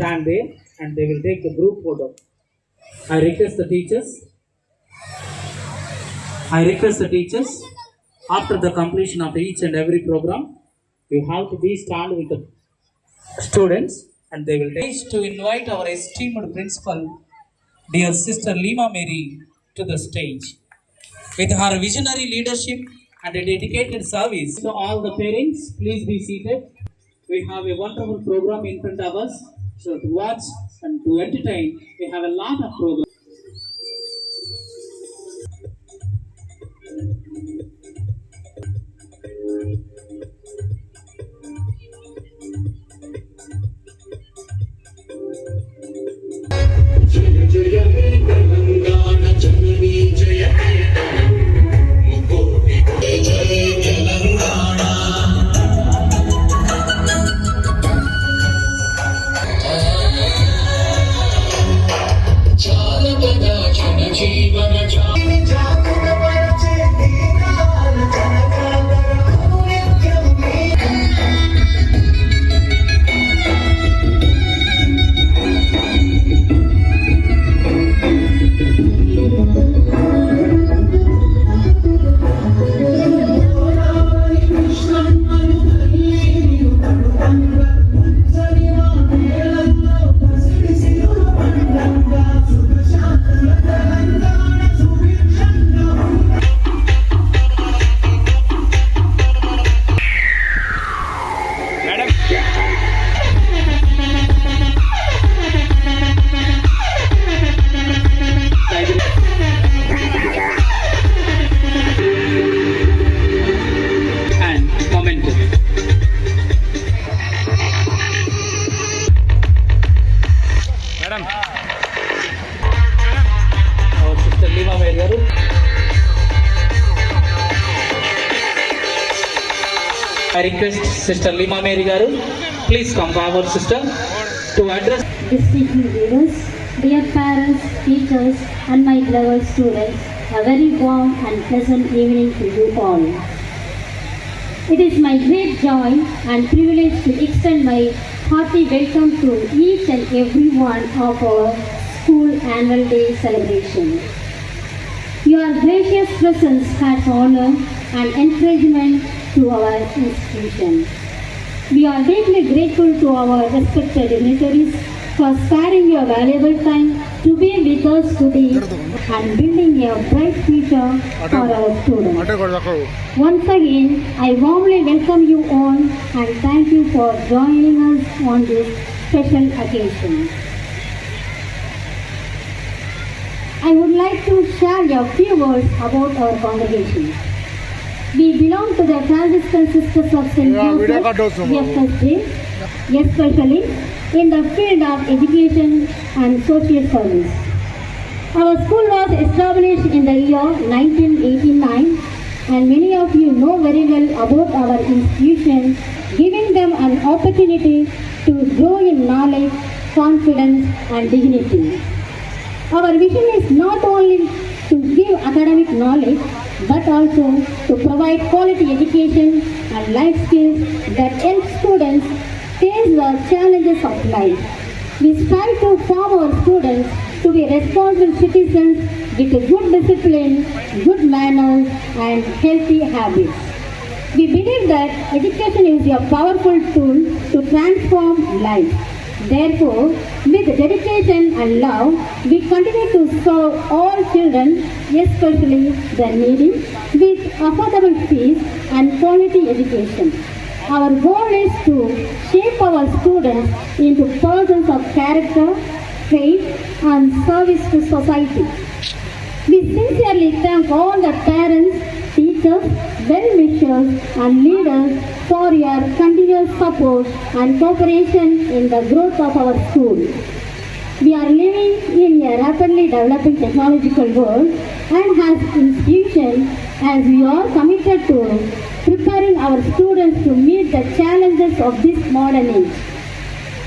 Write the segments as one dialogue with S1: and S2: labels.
S1: stand there and they will take the group photo. I request the teachers, after the completion of each and every program, you have to be stand with the students and they will take to invite our esteemed principal, dear Sister Lima Mary, to the stage. With her visionary leadership and a dedicated service to all the parents, please be seated. We have a wonderful program in front of us. So to watch and to entertain, we have a lot of programs. Our Sister Lima Mary garu. I request Sister Lima Mary garu, please come forward, sister, to address.
S2: Distinguished leaders, dear parents, teachers, and my beloved students, a very warm and pleasant evening to you all. It is my great joy and privilege to extend my hearty welcome to each and every one of our school annual day celebration. Your gracious presence has honor and encouragement to our institution. We are deeply grateful to our respected dignitaries for sparing your valuable time to be with us today and building a bright future for our students. Once again, I warmly welcome you all and thank you for joining us on this special occasion. I would like to share a few words about our congregation. We belong to the Franciscan Sisters of St. Joseph, FSJ, especially in the field of education and social service. Our school was established in the year 1989 and many of you know very well about our institution, giving them an opportunity to grow in knowledge, confidence and dignity. Our vision is not only to give academic knowledge but also to provide quality education and life skills that help students face the challenges of life. We strive to form our students to be responsible citizens with good discipline, good manners and healthy habits. We believe that education is a powerful tool to transform life. Therefore, with dedication and love, we continue to serve all children, especially the needy, with affordable fees and quality education. Our goal is to shape our students into persons of character, faith, and service to society. We sincerely thank all the parents, teachers, well-wishers, and leaders for your continuous support and cooperation in the growth of our school. We are living in a rapidly developing technological world and as institution, as we are committed to preparing our students to meet the challenges of this modern age.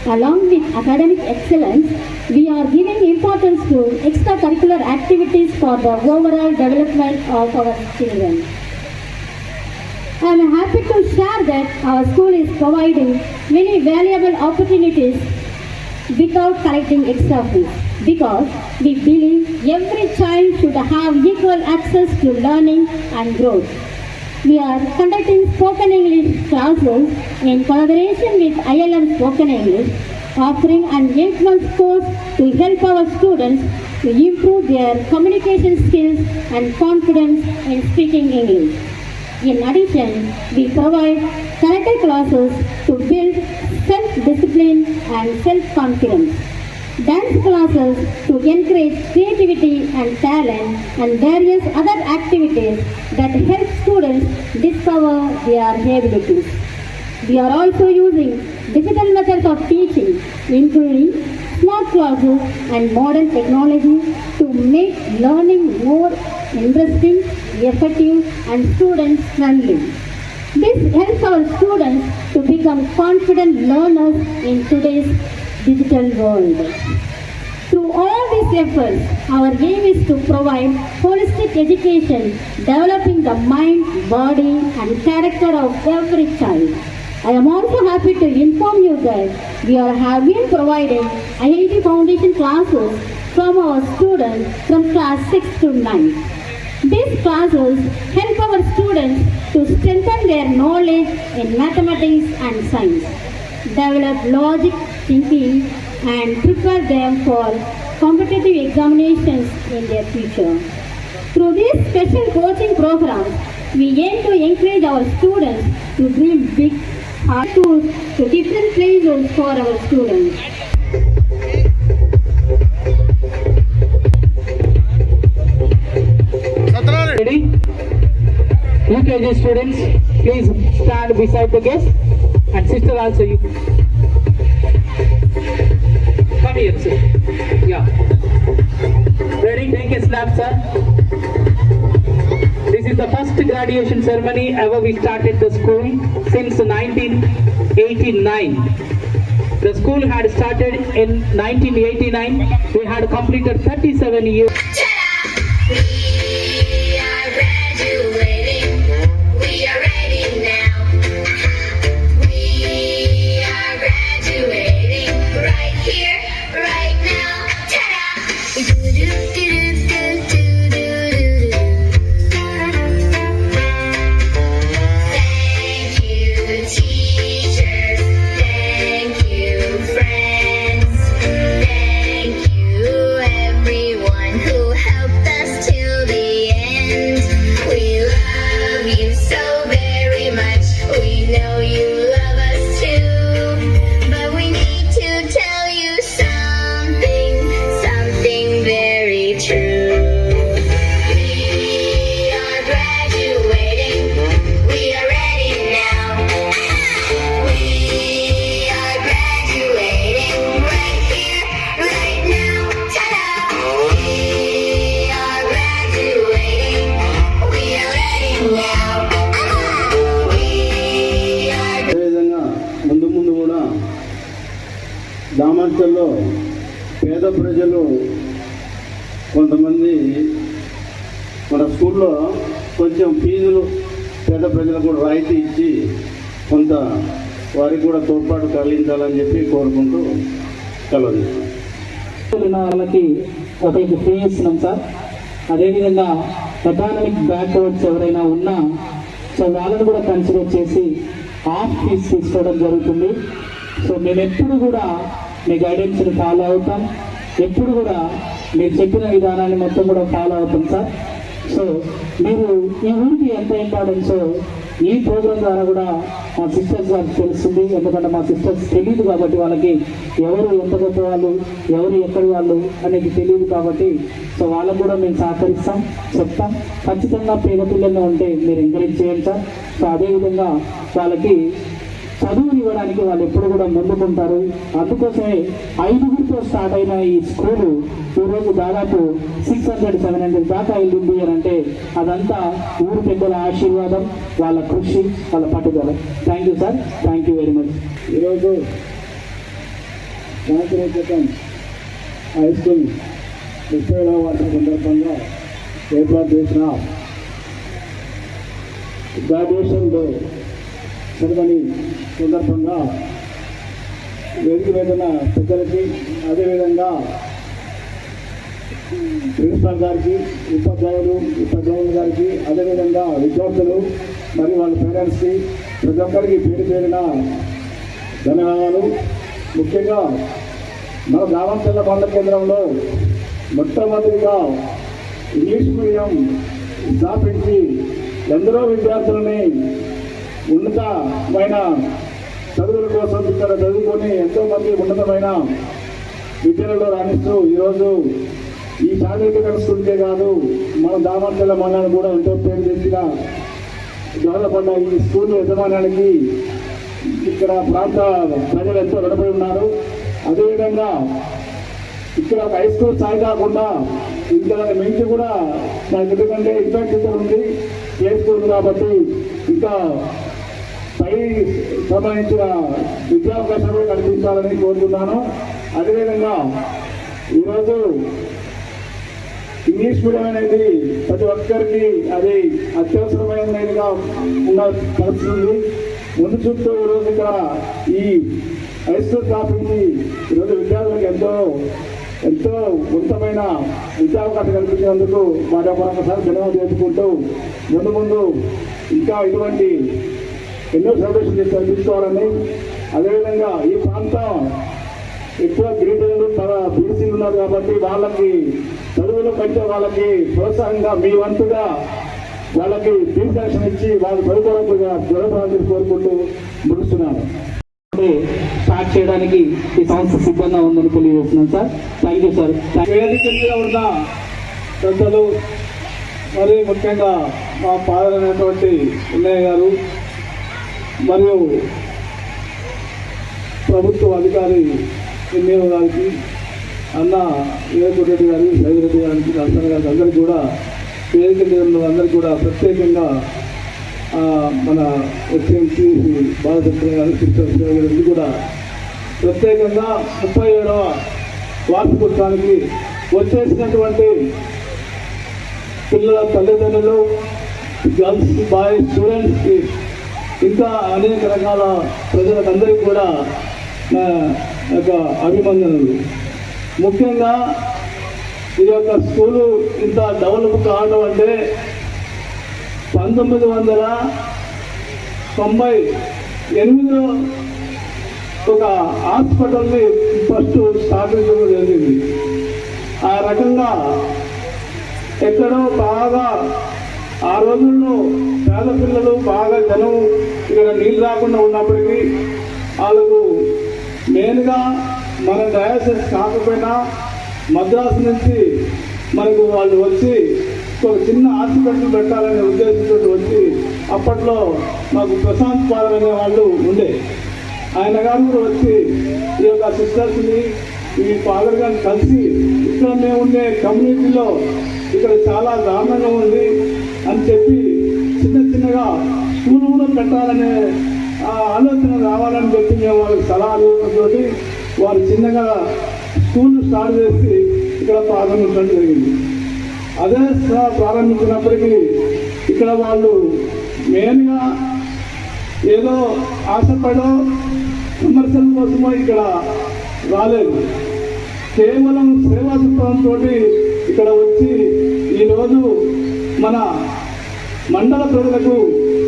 S2: Along with academic excellence, we are giving importance to extracurricular activities for the overall development of our children. I am happy to share that our school is providing many valuable opportunities without collecting extra fees, because we believe every child should have equal access to learning and growth. We are conducting spoken English classes in collaboration with ILM Spoken English, offering an 8-month course to help our students to improve their communication skills and confidence in speaking English. In addition, we provide character classes to build self-discipline and self-confidence, dance classes to encourage creativity and talent, and various other activities that help students discover their abilities. We are also using digital methods of teaching, including smart classes and modern technology, to make learning more interesting, effective, and student-friendly. This helps our students to become confident learners in today's digital world. Through all these efforts, our aim is to provide holistic education, developing the mind, body, and character of every child. I am also happy to inform you that we have been providing IIT Foundation classes from our students from class 6 to 9. These classes help our students to strengthen their knowledge in mathematics and science, develop logic thinking, and prepare them for competitive examinations in their future. Through these special coaching programs, we aim to encourage our students to dream big, to different places for our students.
S1: Ready? UKG students, please stand beside the guest, and sister also you. Come here, sir. Yeah. Ready? Take a snap, sir. This is the first graduation ceremony ever we started the school since 1989. The school had started in 1989. We had completed 37 years.
S3: దామర్చల్లో పేద ప్రజలు కొంతమంది మన స్కూల్లో కొంచెం ఫీజులు పేద ప్రజలకు కూడా రాయితీ ఇచ్చి కొంత వారికి కూడా తోడ్పాటు కలిగించాలని చెప్పి కోరుకుంటూ కలదు.
S1: వాళ్ళకి ఒకరికి ఫ్రీ ఇస్తున్నాం సార్. అదేవిధంగా ఎకనామిక్ బ్యాక్వర్డ్స్ ఎవరైనా ఉన్నా సో వాళ్ళని కూడా కన్సిడర్ చేసి హాఫ్ ఫీజ్ తీసుకోవడం జరుగుతుంది. సో మేము ఎప్పుడు కూడా మీ గైడెన్స్ని ఫాలో అవుతాం, ఎప్పుడు కూడా మీరు చెప్పిన విధానాన్ని మొత్తం కూడా ఫాలో అవుతాం సార్. సో మీరు ఈ ఊరికి ఎంత ఇంపార్టెన్సో ఈ ప్రోగ్రాం ద్వారా కూడా మా సిస్టర్స్ గారికి తెలుస్తుంది. ఎందుకంటే మా సిస్టర్స్ తెలియదు కాబట్టి వాళ్ళకి ఎవరు ఎంత గొప్ప వాళ్ళు, ఎవరు ఎక్కడి వాళ్ళు అనేది తెలియదు కాబట్టి సో వాళ్ళకు కూడా మేము సహకరిస్తాం, చెప్తాం. ఖచ్చితంగా పేద పిల్లలు ఉంటే మీరు ఎంకరేజ్ చేయండి సార్. సో అదేవిధంగా వాళ్ళకి చదువు ఇవ్వడానికి వాళ్ళు ఎప్పుడు కూడా ముందుకుంటారు. అందుకోసమే 5గురితో స్టార్ట్ అయిన ఈ స్కూలు ఈరోజు దాదాపు 600-700 దాకా వెళ్ళింది అని అంటే అదంతా ఊరు పెద్దల ఆశీర్వాదం, వాళ్ళ కృషి, వాళ్ళ పట్టుదల. Thank you sir, thank you very much.
S3: ఈరోజు సంవత్సరం క్రితం హై స్కూల్ 30వ వార్షిక సందర్భంగా ఏర్పాటు చేసిన గ్రాడ్యుయేషన్ సెరమనీ సందర్భంగా వేదిక వేదన పెద్దలకి, అదేవిధంగా ప్రిన్సిపాల్ గారికి, ఉపాధ్యాయులు గారికి, అదేవిధంగా విద్యార్థులు మరియు వాళ్ళ పేరెంట్స్కి, ప్రతి ఒక్కరికి పేరున ధన్యవాదాలు. ముఖ్యంగా మన గ్రామాంతర మండల కేంద్రంలో మొట్టమొదటిగా ఇంగ్లీష్ మీడియం స్థాపించి ఎందరో విద్యార్థులని ఉన్నతమైన చదువుల కోసం ఇక్కడ చదువుకొని ఎంతోమంది ఉన్నతమైన విద్యలలో రాణిస్తూ ఈరోజు ఈ సాంకేతిక స్కూల్కే కాదు మన దామర్చల మండలం కూడా ఎంతో పేరు తెచ్చిన దోహదపడ్డ ఈ స్కూల్ యజమానానికి ఇక్కడ ప్రాంత ప్రజలు ఎంతో రుణపడి ఉన్నారు. అదేవిధంగా ఇక్కడ ఒక హై స్కూల్ స్థాయి కాకుండా ఇక్కడ మించి కూడా నాకు ఎందుకంటే ఇన్ఫ్రాస్ట్రక్చర్ ఉంది, ఏ స్కూల్ కాబట్టి ఇంకా పై సంబంధించిన విద్యావకాశాలు కల్పించాలని కోరుతున్నాను. అదేవిధంగా ఈరోజు ఇంగ్లీష్ మీడియం అనేది ప్రతి ఒక్కరికి అది అత్యవసరమైనదిగా ఉన్న పరిస్థితి. ముందు చుట్టూ ఈరోజు ఇక్కడ ఈ హై స్కూల్ స్థాపించి ఈరోజు విద్యార్థులకు ఎంతో ఉన్నతమైన విద్యావకాశం కల్పించినందుకు వారి ఒకసారి ధన్యవాదాలు తెలుపుకుంటూ ముందు ఇంకా ఇటువంటి ఎన్నో సెలబ్రేషన్ తీసుకోవాలని, అదేవిధంగా ఈ ప్రాంతం ఎక్కువ గిరిజనులు బీసీలు ఉన్నారు కాబట్టి వాళ్ళకి చదువులు పెంచే వాళ్ళకి ప్రోత్సాహంగా మీ వంతుగా వాళ్ళకి ఫీజు కలెక్షన్ ఇచ్చి వాళ్ళు చదువుకోవడానికి జరపాలని కోరుకుంటూ ముగిస్తున్నాను.
S1: స్టార్ట్ చేయడానికి ఈ సంస్థ సిద్ధంగా ఉందని తెలియజేస్తున్నాను సార్. Thank you sir.
S3: వేదిక మీద ఉన్న పెద్దలు, మరి ముఖ్యంగా మా ఫాదర్ అయినటువంటి ఉన్నయ్య గారు మరియు ప్రభుత్వ అధికారి ఎన్ఏఓ గారికి, అన్న వివేక్ రెడ్డి గారి, సైదిరెడ్డి గారికి, నరసన్న గారికి అందరికీ కూడా, వేదిక మీద ఉన్న అందరికీ కూడా ప్రత్యేకంగా మన ఎస్ఎంసీ బాలచంద్ర గారు, కృష్ణ గారికి కూడా ప్రత్యేకంగా 37వ వార్షికోత్సవానికి వచ్చేసినటువంటి పిల్లల తల్లిదండ్రులు, గర్ల్స్, బాయ్స్, స్టూడెంట్స్కి, ఇంకా అనేక రకాల ప్రజలకందరికీ కూడా నా యొక్క అభినందనలు. ముఖ్యంగా ఈ యొక్క స్కూలు ఇంత డెవలప్ కావడం అంటే 1998లో ఒక హాస్పిటల్ని ఫస్ట్ స్థాపించడం జరిగింది. ఆ రకంగా ఎక్కడో బాగా ఆ రోజుల్లో పేద పిల్లలు బాగా జనం ఇక్కడ నీళ్ళు రాకుండా ఉన్నప్పటికీ వాళ్ళకు మెయిన్గా మన డయాలసిస్ కాకపోయినా మద్రాసు నుంచి మనకు వాళ్ళు వచ్చి ఒక చిన్న హాస్పిటల్ పెట్టాలనే ఉద్దేశంతో వచ్చి అప్పట్లో మాకు ప్రశాంత్ పాదర్ అనే వాళ్ళు ఉండే ఆయన గారు కూడా వచ్చి ఈ యొక్క సిస్టర్స్ని, ఈ ఫాదర్ గారిని కలిసి ఇక్కడ మేము ఉండే కమ్యూనిటీలో ఇక్కడ చాలా దారుణంగా ఉంది అని చెప్పి చిన్నగా స్కూల్ కూడా పెట్టాలనే ఆలోచన రావాలని చెప్పి మేము వాళ్ళకి సలహాలు తోటి వారు చిన్నగా స్కూల్ స్టార్ట్ చేసి ఇక్కడ ప్రారంభించడం జరిగింది. అదే ప్రారంభించినప్పటికీ ఇక్కడ వాళ్ళు మెయిన్గా ఏదో ఆశపడో కమర్షియల్ కోసమో ఇక్కడ రాలేదు. కేవలం సేవా దృక్పథంతో ఇక్కడ వచ్చి ఈరోజు మన మండల ప్రజలకు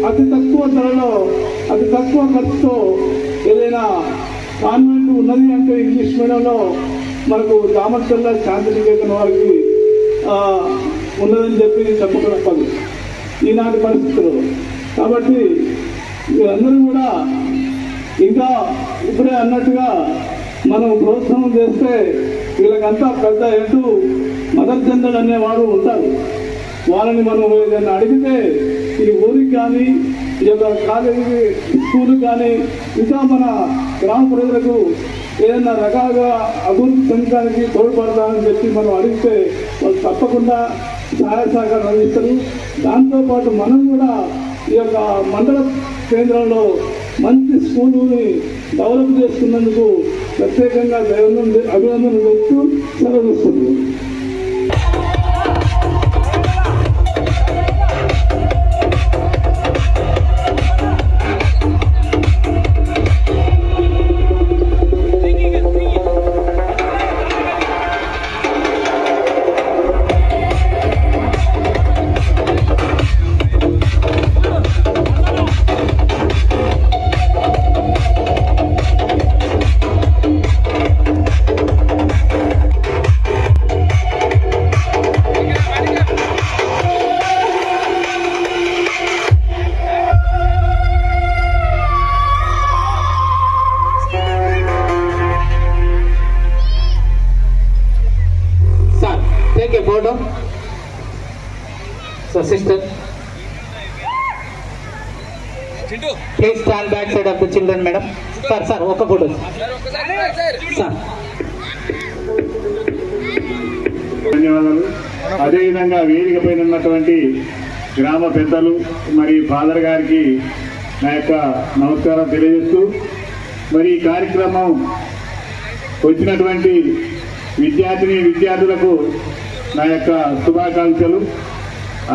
S3: అతి తక్కువ ధరలో, అతి తక్కువ ఖర్చుతో ఏదైనా కాన్వెంట్ ఉన్నది అంటే ఇంగ్లీష్ మీడియంలో మనకు దామర్చల్ల శాంతినికేతన్ వారికి ఉన్నదని చెప్పి చెప్పకూడదు ఈనాటి పరిస్థితుల్లో. కాబట్టి వీరందరూ కూడా ఇంకా ఇప్పుడే అన్నట్టుగా మనం ప్రోత్సాహం చేస్తే వీళ్ళకంతా పెద్ద ఎటు మదర్ జనరల్ అనేవాడు ఉంటారు. వాళ్ళని మనం ఏదైనా అడిగితే ఈ ఊరికి కానీ, ఈ యొక్క కాలేజీ స్కూల్ కానీ, ఇంకా మన గ్రామ ప్రజలకు ఏదైనా రకాలుగా అభివృద్ధి చెందడానికి తోడ్పడతామని చెప్పి మనం అడిగితే వాళ్ళు తప్పకుండా సహాయ సహకారం అందిస్తారు. దాంతోపాటు మనం కూడా ఈ యొక్క మండల కేంద్రంలో మంచి స్కూలుని డెవలప్ చేసుకున్నందుకు ప్రత్యేకంగా అభినందనలు చెప్తూ సెలవుస్తుంది.
S1: photo. So sister, please stand back side of the children, madam. Sir, oka photo. Sir.
S3: ధన్యవాదాలు. అదేవిధంగా వేదిక పైన ఉన్నటువంటి గ్రామ పెద్దలు మరి ఫాదర్ గారికి నా యొక్క నమస్కారం తెలియజేస్తూ, మరి ఈ కార్యక్రమం వచ్చినటువంటి విద్యార్థులకు నా యొక్క శుభాకాంక్షలు.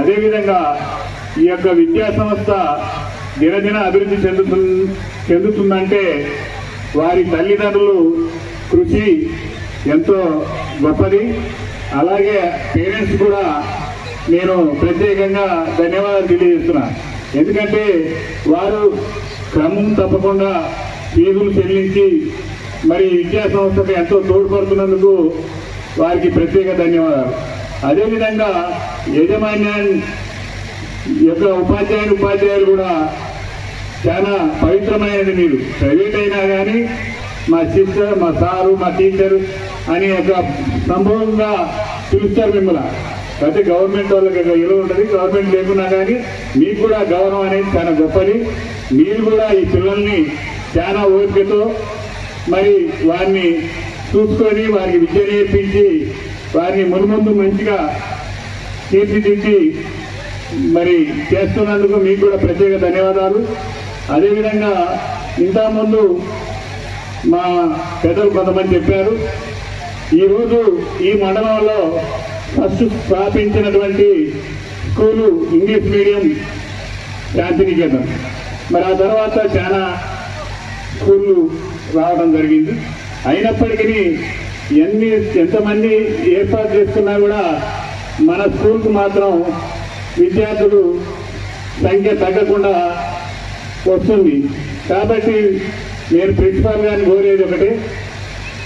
S3: అదేవిధంగా ఈ యొక్క విద్యా సంస్థ దినదిన అభివృద్ధి చెందుతుందంటే వారి తల్లిదండ్రులు కృషి ఎంతో గొప్పది. అలాగే పేరెంట్స్ కూడా నేను ప్రత్యేకంగా ధన్యవాదాలు తెలియజేస్తున్నాను. ఎందుకంటే వారు క్రమం తప్పకుండా ఫీజులు చెల్లించి మరి విద్యా సంస్థకు ఎంతో తోడ్పడుతున్నందుకు వారికి ప్రత్యేక ధన్యవాదాలు. అదేవిధంగా యాజమాన్యాన్ని యొక్క ఉపాధ్యాయులు కూడా చాలా పవిత్రమైనది. మీరు ప్రైవేట్ అయినా కానీ మా సిస్టర్, మా సారు, మా టీచర్ అని ఒక సంభవంగా పిలుస్తారు మిమ్మల్ని. ప్రతి గవర్నమెంట్ వాళ్ళకి విలువ ఉంటుంది, గవర్నమెంట్ లేకున్నా కానీ మీకు కూడా గౌరవం అనేది చాలా గొప్పది. మీరు కూడా ఈ పిల్లల్ని చాలా ఓపికతో మరి వారిని చూసుకొని వారికి విద్య నేర్పించి వారిని మున్ముందు మంచిగా తీర్చిదిద్ది మరి చేస్తున్నందుకు మీకు కూడా ప్రత్యేక ధన్యవాదాలు. అదేవిధంగా ఇంతకుముందు మా పెద్దలు కొంతమంది చెప్పారు, ఈరోజు ఈ మండలంలో ఫస్ట్ స్థాపించినటువంటి స్కూలు ఇంగ్లీష్ మీడియం శాంతినికేతన్. మరి ఆ తర్వాత చాలా స్కూళ్ళు రావడం జరిగింది. అయినప్పటికీ ఎంతమంది ఏర్పాటు చేసుకున్నా కూడా మన స్కూల్కు మాత్రం విద్యార్థులు సంఖ్య తగ్గకుండా వస్తుంది. కాబట్టి నేను ప్రిన్సిపాల్ గారిని కోరేది ఒకటే,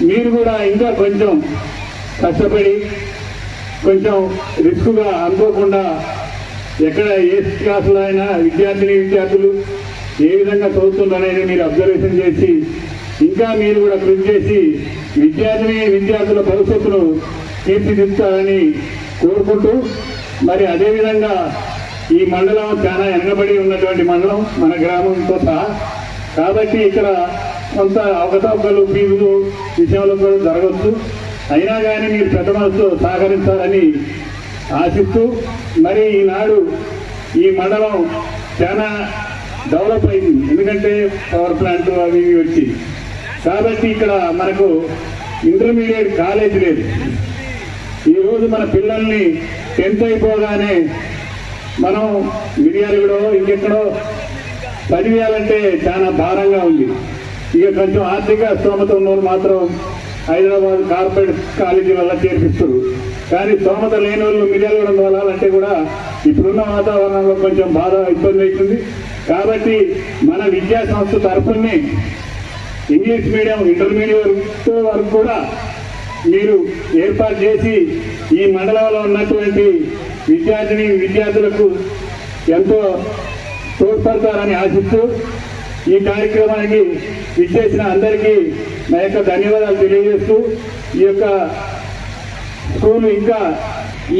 S3: మీరు కూడా ఇంకా కొంచెం కష్టపడి కొంచెం రిస్క్గా అనుకోకుండా ఎక్కడ ఏ క్లాసులో అయినా విద్యార్థులు ఏ విధంగా చదువుతున్నారనేది మీరు అబ్జర్వేషన్ చేసి ఇంకా మీరు కూడా కృషి చేసి విద్యార్థుల భవిష్యత్తును తీర్చిదిద్దుతారని కోరుకుంటూ, మరి అదేవిధంగా ఈ మండలం చాలా వెనకబడి ఉన్నటువంటి మండలం మన గ్రామంతో సహా. కాబట్టి ఇక్కడ కొంత అవకతవకలు ఫీజులు విషయంలో కూడా జరగవచ్చు. అయినా కానీ మీరు పెద్ద మనసుతో సహకరిస్తారని ఆశిస్తూ, మరి ఈనాడు ఈ మండలం చాలా డెవలప్ అయింది. ఎందుకంటే పవర్ ప్లాంట్ అవి వచ్చి, కాబట్టి ఇక్కడ మనకు ఇంటర్మీడియట్ కాలేజ్ లేదు. ఈరోజు మన పిల్లల్ని 10th అయిపోగానే మనం మిర్యాలగూడో ఇంకెక్కడో చదివేయాలంటే చాలా భారంగా ఉంది. ఇక కొంచెం ఆర్థిక స్తోమత ఉన్నవారు మాత్రం హైదరాబాద్ కార్పొరేట్ కాలేజీ వల్ల చేర్పిస్తారు. కానీ స్తోమత లేని వాళ్ళు మిర్యాలగూడ వెళ్ళాలంటే కూడా ఇప్పుడున్న వాతావరణంలో కొంచెం బాధ ఇబ్బంది అవుతుంది. కాబట్టి మన విద్యా సంస్థ తరఫునే ఇంగ్లీష్ మీడియం ఇంటర్మీడియట్ వరకు కూడా మీరు ఏర్పాటు చేసి ఈ మండలంలో ఉన్నటువంటి విద్యార్థులకు ఎంతో తోడ్పడతారని ఆశిస్తూ ఈ కార్యక్రమానికి విచ్చేసిన అందరికీ నా యొక్క ధన్యవాదాలు తెలియజేస్తూ, ఈ యొక్క స్కూలు ఇంకా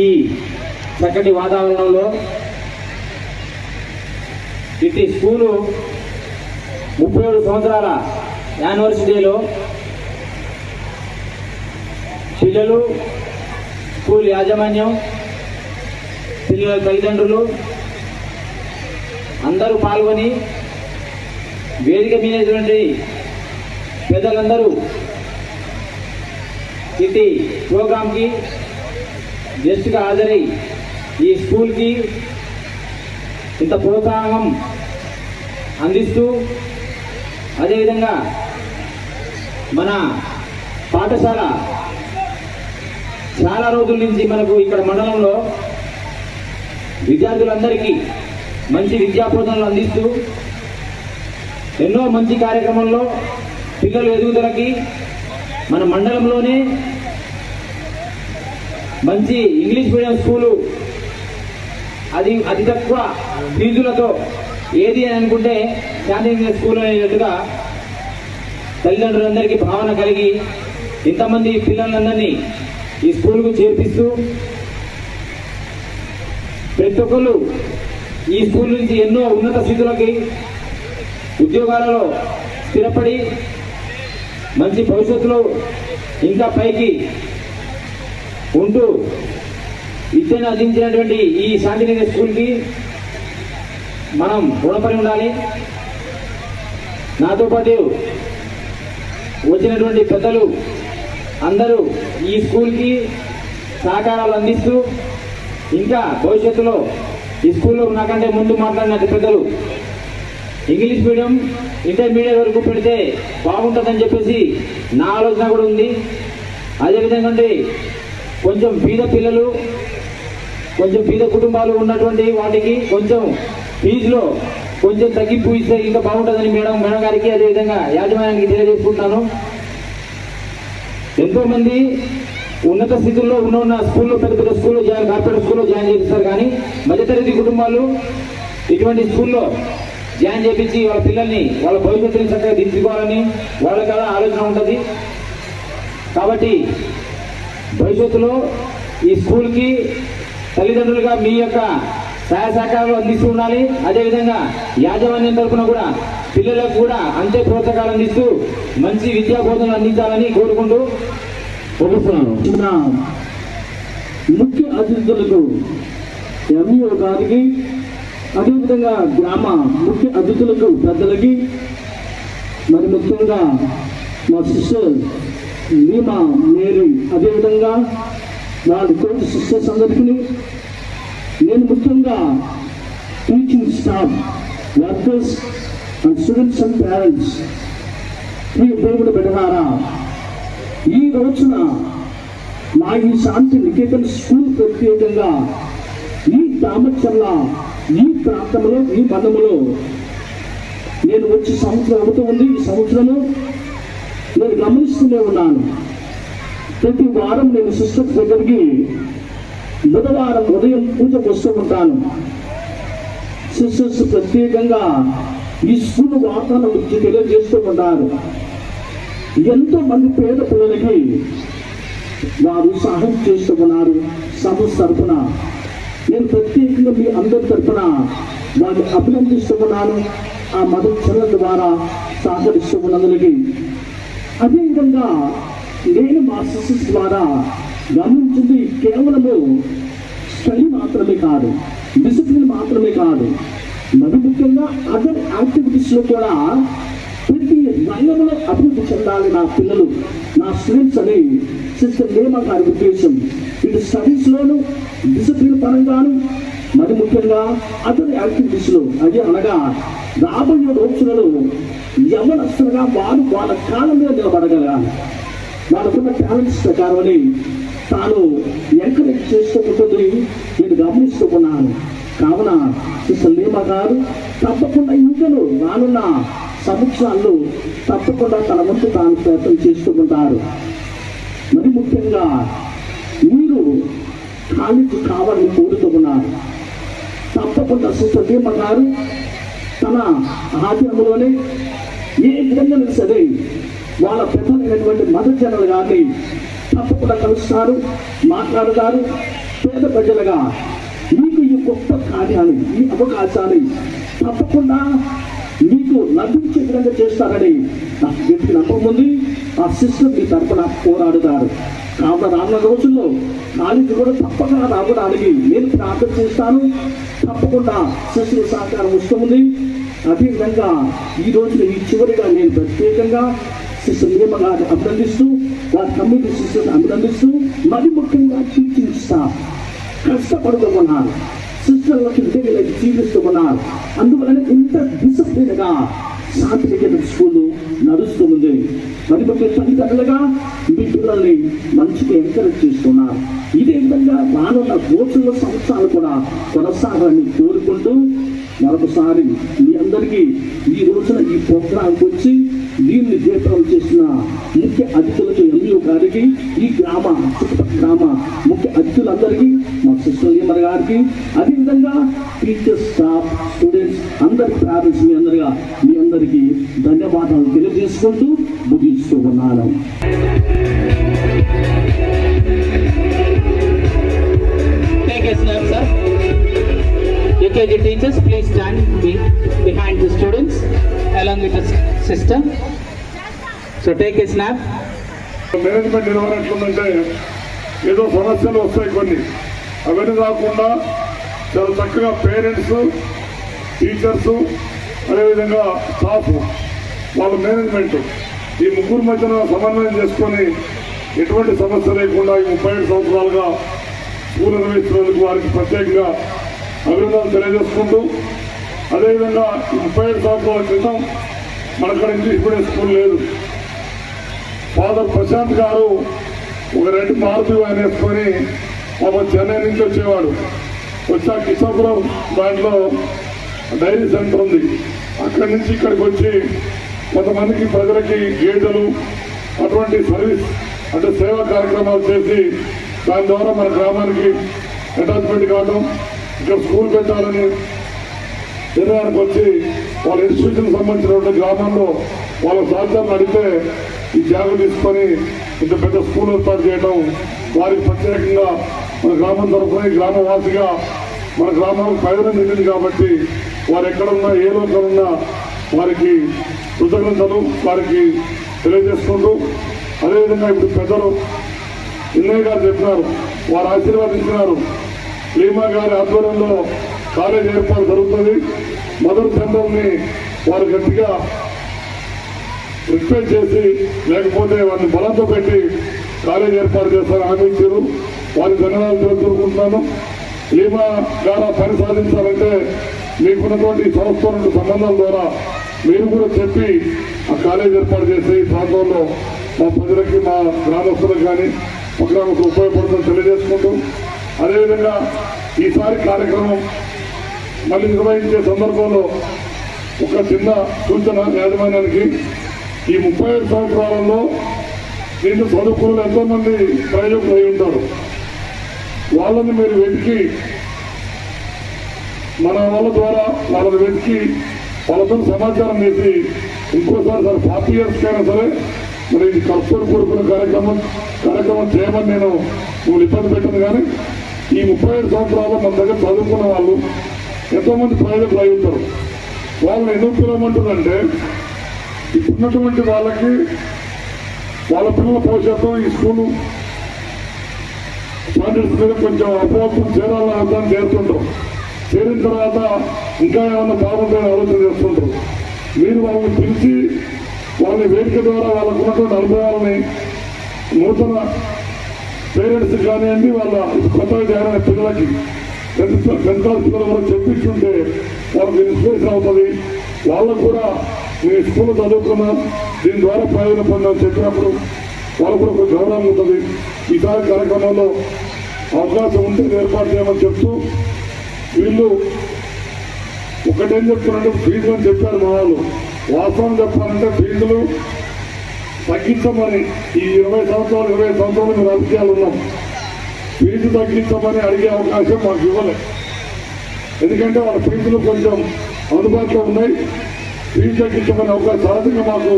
S4: ఈ చక్కటి వాతావరణంలో ఇటు స్కూలు 37 సంవత్సరాల యానివర్సిటీలో పిల్లలు, స్కూల్ యాజమాన్యం, పిల్లల తల్లిదండ్రులు అందరూ పాల్గొని వేదిక మీదటువంటి పెద్దలందరూ ఇటు ప్రోగ్రాంకి గెస్ట్గా హాజరై ఈ స్కూల్కి ఇంత ప్రోత్సాహం అందిస్తూ, అదేవిధంగా మన పాఠశాల చాలా రోజుల నుంచి మనకు ఇక్కడ మండలంలో విద్యార్థులందరికీ మంచి విద్యాబోధనలు అందిస్తూ ఎన్నో మంచి కార్యక్రమంలో పిల్లల ఎదుగుదలకి మన మండలంలోనే మంచి ఇంగ్లీష్ మీడియం స్కూలు అది అతి తక్కువ ఫీజులతో ఏది అని అనుకుంటే శాంతి స్కూల్ అనేటట్టుగా తల్లిదండ్రులందరికీ భావన కలిగి ఇంతమంది పిల్లలందరినీ ఈ స్కూల్కు చేర్పిస్తూ ప్రతి ఒక్కరు ఈ స్కూల్ నుంచి ఎన్నో ఉన్నత స్థితులకి ఉద్యోగాలలో స్థిరపడి మంచి భవిష్యత్తులో ఇంకా పైకి ఉంటూ విద్యను అందించినటువంటి ఈ శాంతినికేతన్ స్కూల్కి మనం రుణపడి ఉండాలి. నాతో పాటు వచ్చినటువంటి పెద్దలు అందరూ ఈ స్కూల్కి సహకారాలు అందిస్తూ ఇంకా భవిష్యత్తులో ఈ స్కూల్లో నాకంటే ముందు మాట్లాడినట్టు పెద్దలు ఇంగ్లీష్ మీడియం ఇంటర్మీడియట్ వరకు పెడితే బాగుంటుందని చెప్పేసి నా ఆలోచన కూడా ఉంది. అదేవిధంగా కొంచెం పేద పిల్లలు, కొంచెం పేద కుటుంబాలు ఉన్నటువంటి వాటికి కొంచెం ఫీజులో కొంచెం తగ్గింపు ఇస్తే ఇంకా బాగుంటుందని మేడం గారికి అదేవిధంగా యాజమాన్యానికి తెలియజేసుకుంటున్నాను. ఎంతోమంది ఉన్నత స్థితుల్లో ఉన్న స్కూల్లో పెద్ద పెద్ద స్కూల్లో కార్పొరేట్ స్కూల్లో జాయిన్ చేపిస్తారు, కానీ మధ్యతరగతి కుటుంబాలు ఇటువంటి స్కూల్లో జాయిన్ చేపించి వాళ్ళ పిల్లల్ని వాళ్ళ భవిష్యత్తుని చక్కగా దిద్దుకోవాలని వాళ్ళ కదా ఆలోచన ఉంటుంది. కాబట్టి భవిష్యత్తులో ఈ స్కూల్కి తల్లిదండ్రులుగా మీ యొక్క సహాయ సహకారాలు అందిస్తూ ఉండాలి. అదేవిధంగా యాజమాన్యం తరఫున కూడా పిల్లలకు కూడా అంతే ప్రోత్సాహాలు అందిస్తూ మంచి విద్యా బోధనలు అందించాలని కోరుకుంటూ
S3: ముగిస్తున్నాను. ముఖ్య అతిథులకు ఎంఈఓ గారికి, అదేవిధంగా గ్రామ ముఖ్య అతిథులకు పెద్దలకి, మరి ముఖ్యంగా మా సిస్టర్ నీమా మేరీ, అదేవిధంగా వాళ్ళ తోటి సిస్టర్స్ అందరికీ, నేను ముఖ్యంగా teaching staff, workers and students and parents, ఈ దేవుడు బిడ్డలారా, ఈ రోజున మా ఈ శాంతి నికేతన్ స్కూల్ ప్రత్యేకంగా ఈ దామచర్ల ఈ ప్రాంతంలో ఈ బంధములో నేను వచ్చి సంవత్సరం అవుతూ ఉంది. ఈ సంవత్సరము నేను గమనిస్తూనే ఉన్నాను. ప్రతి వారం నేను సిస్టర్స్ దగ్గరికి బుధవారం ఉదయం పూజకు వస్తూ ఉంటాను. సిస్టర్స్ ప్రత్యేకంగా ఈ స్కూల్ వాతావరణం గురించి తెలియజేస్తూ ఉంటారు. ఎంతో మంది పేద పిల్లలకి వారు సహాయం చేస్తూ ఉన్నారు. సంస్థ తరఫున నేను ప్రత్యేకంగా మీ అందరి తరఫున వారిని అభినందిస్తూ ఉన్నాను. ఆ మదర్ ఛానల్ ద్వారా సహకరిస్తూ ఉన్నందులకి, అదేవిధంగా నేను మా సిస్టర్స్ ద్వారా గమనించింది కేవలము స్టడీ మాత్రమే కాదు, డిసిప్లిన్ మాత్రమే కాదు, మరి ముఖ్యంగా అదర్ యాక్టివిటీస్లో కూడా ప్రతి రంగంలో అభివృద్ధి చెందాలి నా పిల్లలు, నా స్టూడెంట్స్ అని సిస్టర్ నేమా గారి ఉద్దేశం. ఇటు స్టడీస్లోను, డిసిప్లిన్ పరంగాను, మరి ముఖ్యంగా అదర్ యాక్టివిటీస్లో, అదే అనగా రాబోయే రోజులలో యవనస్తులుగా వారు వాళ్ళ కాలం మీద నిలబడగలగాలి. వాళ్ళకున్న టాలెంట్స్ ప్రకారం అని తాను ఎంకరేజ్ చేస్తూ ఉంటుంది. నేను గమనిస్తూ ఉన్నాను. కావున సిస్టర్ నేమా గారు తప్పకుండా ఇంకను రానున్న సంవత్సరాల్లో తప్పకుండా తన వంతు తాను ప్రయత్నం చేస్తూ ఉంటారు. మరి ముఖ్యంగా మీరు కాలేజీ కావాలని కోరుతూ ఉన్నారు. తప్పకుండా సిస్టర్ నేమా గారు తన ఆధ్వర్యంలోనే ఏ విధంగా సరే వాళ్ళ పెద్దలైనటువంటి మదర్ ఛానల్ గారిని తప్పకుండా కలుస్తారు, మాట్లాడతారు. పేద ప్రజలుగా మీకు ఈ గొప్ప కార్యాన్ని, ఈ అవకాశాన్ని తప్పకుండా మీకు లభించే విధంగా చేస్తారని నాకు గట్టి నమ్మకం ఉంది. ఆ సిస్టర్ మీ తరఫున పోరాడుతారు. కావున రానున్న రోజుల్లో కాలేజీ కూడా తప్పకుండా రావడానికి నేను ప్రార్థన చేస్తాను. తప్పకుండా సిస్టర్ సహకారం వస్తుంది. అదేవిధంగా ఈ రోజున ఈ చివరిగా నేను ప్రత్యేకంగా సిస్టర్ నేమా గారిని అభినందిస్తూ, వారి కమ్యూనిటీ సిస్టర్ని అభినందిస్తూ, మరి ముఖ్యంగా టీచింగ్ స్టాఫ్ కష్టపడుతూ ఉన్నారు, సిస్టర్లకి విధంగా జీవిస్తూ ఉన్నారు. అందువలన ఇంత డిసిప్లిన్గా శాంతినికేతన్ స్కూల్ నడుస్తూ ఉంది. మరి ముఖ్య తల్లిదండ్రులుగా మీ పిల్లల్ని మంచిగా ఎంకరేజ్ చేస్తున్నారు. ఇదే విధంగా రానున్న రోజుల సంవత్సరాలు కూడా కొనసాగాలని కోరుకుంటూ మరొకసారి మీ అందరికీ ఈ రోజున ఈ ప్రోగ్రాంకి వచ్చి దీన్ని దీపం చేసిన ముఖ్య అతిథులకు ఎంఈఓ గారికి, ఈ గ్రామ చుట్టుపక్కల గ్రామ ముఖ్య అతిథులందరికీ, మా సిస్టర్ నేమా గారికి, అదేవిధంగా టీచర్స్, స్టాఫ్, స్టూడెంట్స్ అందరికి, పేరెంట్స్ మీ అందరికీ ధన్యవాదాలు తెలియజేసుకుంటూ ముగిస్తూ ఉన్నాను.
S1: Take a snap, sir. sister. So take a snap.
S5: Management నిర్వహణ ఎట్లుందంటే ఏదో సమస్యలు వస్తాయి కొన్ని, అవన్నీ కాకుండా చాలా చక్కగా పేరెంట్స్, టీచర్స్, అదేవిధంగా స్టాఫ్, వాళ్ళ మేనేజ్మెంట్ ఈ ముగ్గురు మధ్యన సమన్వయం చేసుకొని ఎటువంటి సమస్య లేకుండా ఈ 37 సంవత్సరాలుగా స్కూల్ నిర్వహిస్తున్నందుకు వారికి ప్రత్యేకంగా అభినందనలు తెలియజేసుకుంటూ, అదేవిధంగా ఈ 37 సంవత్సరాల క్రితం మనక్కడ ఇంగ్లీష్ మీడియం స్కూల్ లేదు. ఫాదర్ ప్రశాంత్ గారు ఒక రెడ్ మార్పు అనేసుకొని చెన్నై నుంచి వచ్చేవాడు. వచ్చా కిషోపురం దాంట్లో డైరీ సెంటర్ ఉంది, అక్కడి నుంచి ఇక్కడికి వచ్చి కొంతమందికి ప్రజలకి గేదెలు అటువంటి సర్వీస్ అంటే సేవా కార్యక్రమాలు చేసి దాని ద్వారా మన గ్రామానికి అటాచ్మెంట్ కావడం, ఇక్కడ స్కూల్ పెట్టాలని నిర్ణయానికి వచ్చి వాళ్ళ ఇన్స్టిట్యూషన్ సంబంధించినటువంటి గ్రామంలో వాళ్ళ సాధ్యాన్ని అడిగితే ఈ జాగ తీసుకొని ఇంత పెద్ద స్కూల్ ఏర్పాటు చేయడం వారికి ప్రత్యేకంగా మన గ్రామం తరఫున గ్రామవాసిగా మన గ్రామానికి ప్రయోజనం చెందింది కాబట్టి వారు ఎక్కడున్నా ఏ లోకలున్నా వారికి కృతజ్ఞతలు వారికి తెలియజేసుకుంటూ, అదేవిధంగా ఇప్పుడు పెద్దలు ఇన్నయ్య గారు చెప్పినారు, వారు ఆశీర్వాదించినారు. లీమా గారి ఆధ్వర్యంలో కాలేజ్ ఏర్పాటు జరుగుతుంది. మదర్ సెంటర్ని వారు గట్టిగా రిక్వెస్ట్ చేసి లేకపోతే వారిని బలంతో పెట్టి కాలేజ్ ఏర్పాటు చేస్తారని హామీ ఇచ్చారు. వారికి ధన్యవాదాలు తెలుపుకుంటున్నాను. లీమా ద్వారా పని సాధించాలంటే మీకున్నటువంటి సంస్థ నుండి సంబంధాల ద్వారా మీరు కూడా చెప్పి ఆ కాలేజ్ ఏర్పాటు చేసి ఈ ప్రాంతంలో మా ప్రజలకి, మా గ్రామస్తులకు కానీ పక్కనకు ఉపయోగపడుతుందని తెలియజేసుకుంటూ, అదేవిధంగా ఈసారి కార్యక్రమం మళ్ళీ నిర్వహించే సందర్భంలో ఒక చిన్న సూచన యాజమాన్యానికి, ఈ 37 సంవత్సరాలలో దీంట్లో చదువుకున్న ఎంతోమంది ప్రయోజకులు అయి ఉంటారు. వాళ్ళని మీరు వెతికి మన వాళ్ళ ద్వారా వాళ్ళని వెతికి వాళ్ళతో సమాచారం చేసి ఇంకోసారి 40 years కైనా సరే మరి ఇది ఖర్చులు కూడుకున్న కార్యక్రమం చేయమని నేను నువ్వు ఇబ్బంది పెట్టను. కానీ ఈ 37 సంవత్సరాలు మన దగ్గర చదువుకున్న వాళ్ళు ఎంతోమంది ప్రయోజకులు అయి ఉంటారు. వాళ్ళని ఎందుకు పిలవమంటుందంటే ఇప్పుడున్నటువంటి వాళ్ళకి వాళ్ళ పిల్లల భవిష్యత్తు ఈ స్కూలు స్టాండర్డ్స్ మీద కొంచెం అపోహం చేరాలని అర్థం చేస్తుంటారు. చేరిన తర్వాత ఇంకా ఏమన్నా బాగుంటుందని ఆలోచన చేస్తుంటారు. మీరు వాళ్ళని పిలిచి వాళ్ళని వేదిక ద్వారా వాళ్ళకు ఉన్నటువంటి అనుభవాలని నూతన పేరెంట్స్ కానివ్వండి, వాళ్ళ కొత్తగా చేరిన పిల్లలకి 10th క్లాస్ పిల్లల వరకు చెప్పించుంటే వాళ్ళకి ఇన్స్పిరేషన్ అవుతుంది. వాళ్ళకు కూడా మీ స్కూల్ చదువుకున్నా దీని ద్వారా ప్రయోజనం పొందాలని చెప్పినప్పుడు వాళ్ళకు కూడా ఒక గౌరవం ఉంటుంది. ఈసారి కార్యక్రమంలో అవకాశం ఉంటే ఏర్పాటు చేయమని చెప్తూ, వీళ్ళు ఒకటేం చెప్తున్నారంటే ఫీజులు అని చెప్పారు మా వాళ్ళు. వాస్తవం చెప్పాలంటే ఫీజులు తగ్గించమని ఈ 20 సంవత్సరాలు మేము రాజకీయాలు ఉన్నాం. ఫీజు తగ్గించమని అడిగే అవకాశం మాకు ఇవ్వలేదు. ఎందుకంటే వాళ్ళ ఫీజులు కొంచెం అందుబాటులో ఉన్నాయి. ఫీజు తగ్గించమని అవకాశం సహజంగా మాకు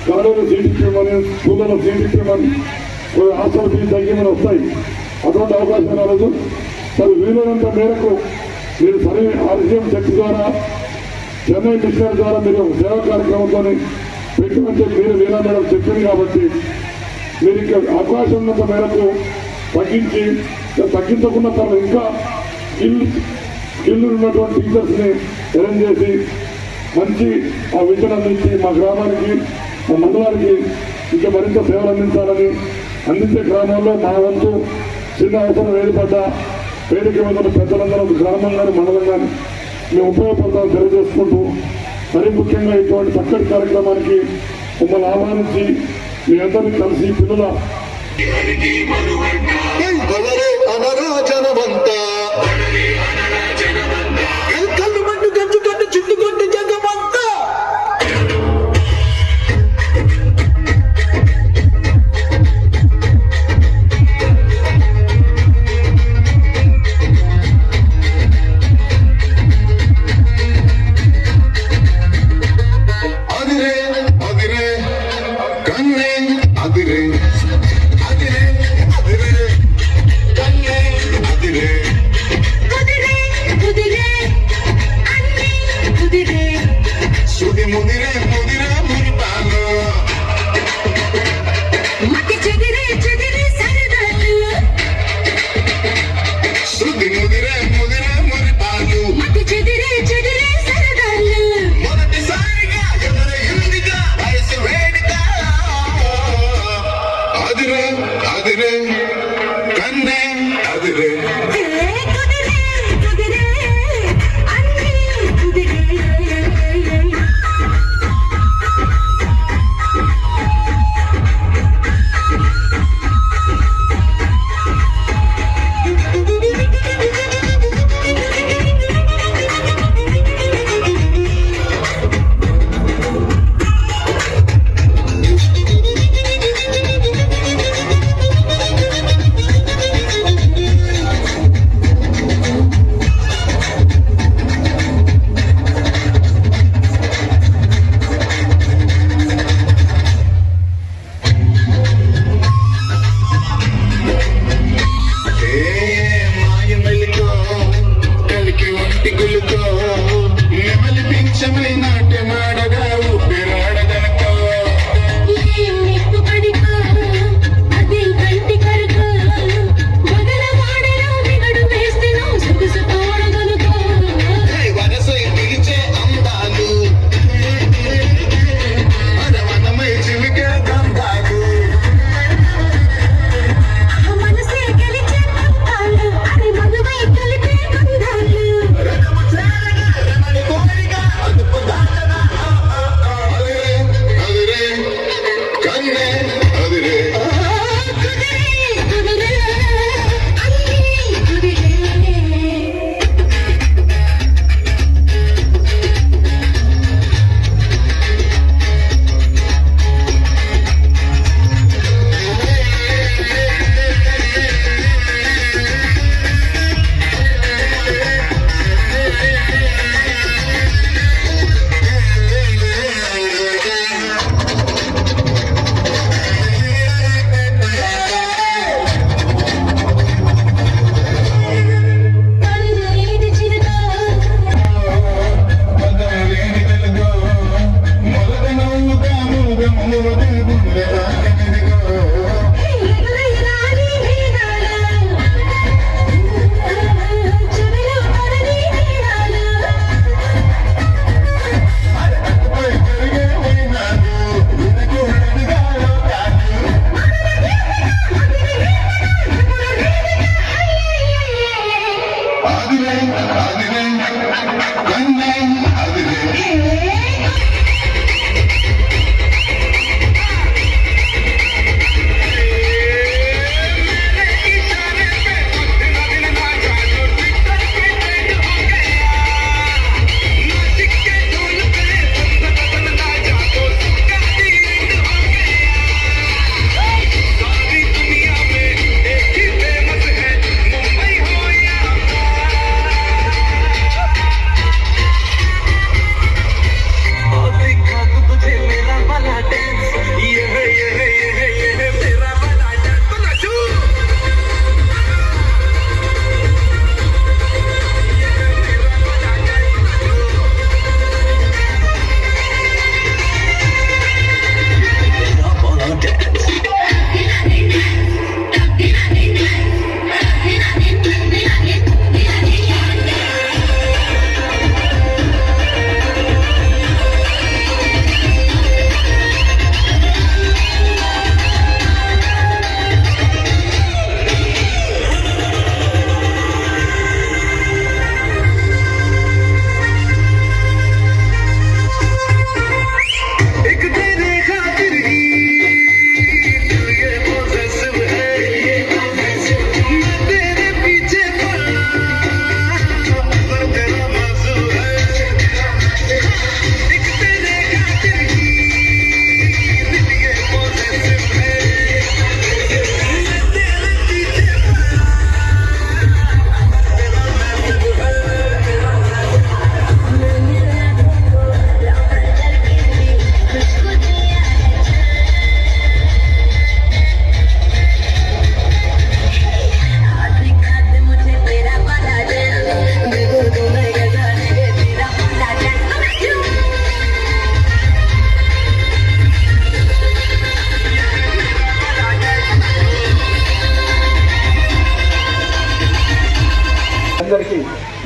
S5: కాలేజీలో సీట్ ఇచ్చేయమని, స్కూళ్ళలో సీట్ ఇచ్చేయమని, హాస్టల్ ఫీజు తగ్గిమని వస్తాయి. అటువంటి అవకాశం రాలేదు. మరి వీలైనంత మేరకు మీరు సరే ఆర్సీఎం శక్తి ద్వారా, చెన్నై మిషనరీ ద్వారా మీరు సేవా కార్యక్రమంతో పెట్టమంటే మీరు వీలా మేడం చెప్పింది కాబట్టి మీరు ఇంకా అవకాశం ఉన్నంత మేరకు తగ్గించకుండా తను ఇంకా స్కిల్ ఉన్నటువంటి టీచర్స్ని అరేంజ్ చేసి మంచి ఆ విద్యను అందించి మా గ్రామానికి, మా మండలానికి ఇంకా మరింత సేవలు అందించాలని, అందించే గ్రామాల్లో మా వంతు చిన్న అవసరం ఏర్పడ్డా వేదిక మీద పెద్దలందరూ గ్రామం కానీ మండలం కానీ మేము ఉపయోగపడతామని తెలియజేసుకుంటూ, మరీ ముఖ్యంగా ఇటువంటి చక్కటి కార్యక్రమానికి మమ్మల్ని ఆహ్వానించి మీ అందరినీ కలిసి పిల్లల
S6: అదిరే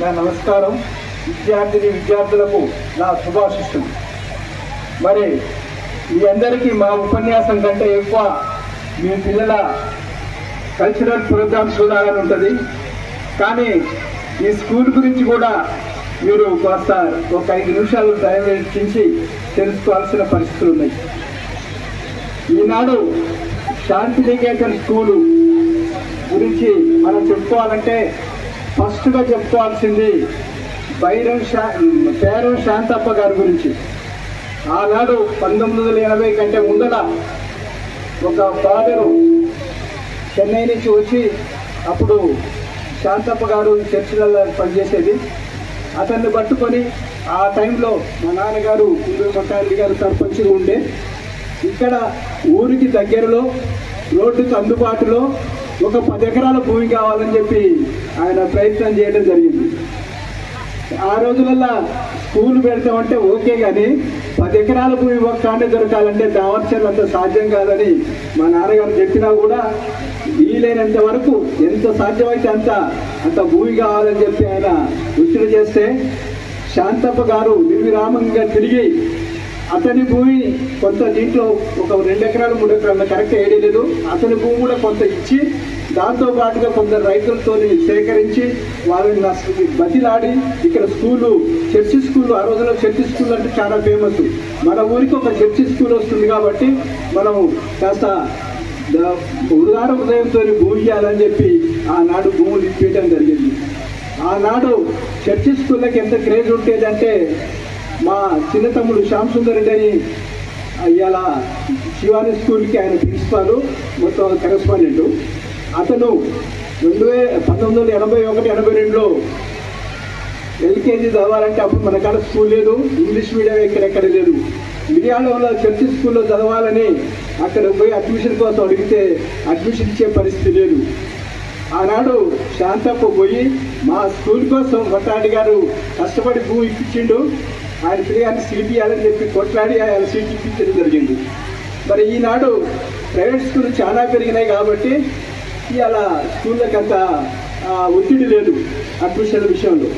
S6: నా నమస్కారం. విద్యార్థులకు నా శుభాశిస్సులు. మరి మీ అందరికీ మా ఉపన్యాసం కంటే ఎక్కువ మీ పిల్లల కల్చరల్ ప్రోగ్రామ్స్ చూడాలని ఉంటుంది. కానీ ఈ స్కూల్ గురించి కూడా మీరు కాస్త ఒక 5 నిమిషాలు దయచేసి తెలుసుకోవాల్సిన పరిస్థితులు ఉన్నాయి. ఈనాడు శాంతినికేతన్ స్కూలు గురించి మనం చెప్పుకోవాలంటే ఫస్ట్గా చెప్పుకోవాల్సింది పేరం శాంతప్ప గారి గురించి. ఆనాడు 1980 కంటే ముందర ఒక ఫాదరు చెన్నై నుంచి వచ్చి, అప్పుడు శాంతప్ప గారు చర్చిలలో పనిచేసేది, అతన్ని పట్టుకొని ఆ టైంలో మా నాన్నగారు కుందూరు మట్టారెడ్డి గారు సర్పంచ్గా ఉండే, ఇక్కడ ఊరికి దగ్గరలో రోడ్డుకు అందుబాటులో ఒక 10 ఎకరాల భూమి కావాలని చెప్పి ఆయన ప్రయత్నం చేయడం జరిగింది. ఆ రోజులల్లో స్కూల్ పెడతామంటే ఓకే, కానీ 10 ఎకరాల భూమి ఒక్కనే దొరకాలంటే దావర్చర్లంత సాధ్యం కాదని మా నాన్నగారు చెప్పినా కూడా వీలైనంత వరకు ఎంత సాధ్యమైతే అంత భూమి కావాలని చెప్పి ఆయన ఒత్తిడి చేస్తే శాంతప్ప గారు నిర్విరామంగా తిరిగి అతని భూమి కొంత దీంట్లో ఒక 2 ఎకరాలు 3 ఎకరాలు కరెక్ట్ వేయలేదు, అతని భూమి కూడా కొంత ఇచ్చి దాంతో పాటుగా కొందరు రైతులతో సేకరించి వాళ్ళని బతిలాడి ఇక్కడ స్కూలు చర్చి స్కూల్, ఆ రోజుల్లో చర్చి స్కూల్ అంటే చాలా ఫేమస్. మన ఊరికి ఒక చర్చి స్కూల్ వస్తుంది కాబట్టి మనం కాస్త ఉదార హృదయంతో భూమి ఇవ్వాలని చెప్పి ఆనాడు భూములు ఇప్పించడం జరిగింది. ఆనాడు చర్చి స్కూళ్ళకి ఎంత క్రేజ్ ఉండేదంటే మా చిన్న తమ్ముడు శ్యామ్ సుందర్ రెడ్డి అని ఇవాళ శివాని స్కూల్కి ఆయన ప్రిన్సిపాల్, మొత్తం కరెస్పాండెంట్. అతను 1981-82లో ఎల్కేజీ చదవాలంటే అప్పుడు మన కాడ స్కూల్ లేదు, ఇంగ్లీష్ మీడియం ఎక్కడెక్కడ లేదు. మిర్యాలలో చర్చి స్కూల్లో చదవాలని అక్కడ పోయి అడ్మిషన్ కోసం అడిగితే అడ్మిషన్ ఇచ్చే పరిస్థితి లేదు. ఆనాడు శాంతప్ప పోయి మా స్కూల్ కోసం మట్టారెడ్డి గారు కష్టపడి భూమి ఇప్పించిండు, ఆయన పిల్లగారిని సీట్ ఇవ్వాలని చెప్పి కొట్లాడి ఆయన సీట్ ఇప్పించడం జరిగింది. మరి ఈనాడు ప్రైవేట్ స్కూల్ చాలా పెరిగినాయి కాబట్టి ఇవాళ స్కూళ్ళకి అంత ఒత్తిడి లేదు అడ్మిషన్ల విషయంలో.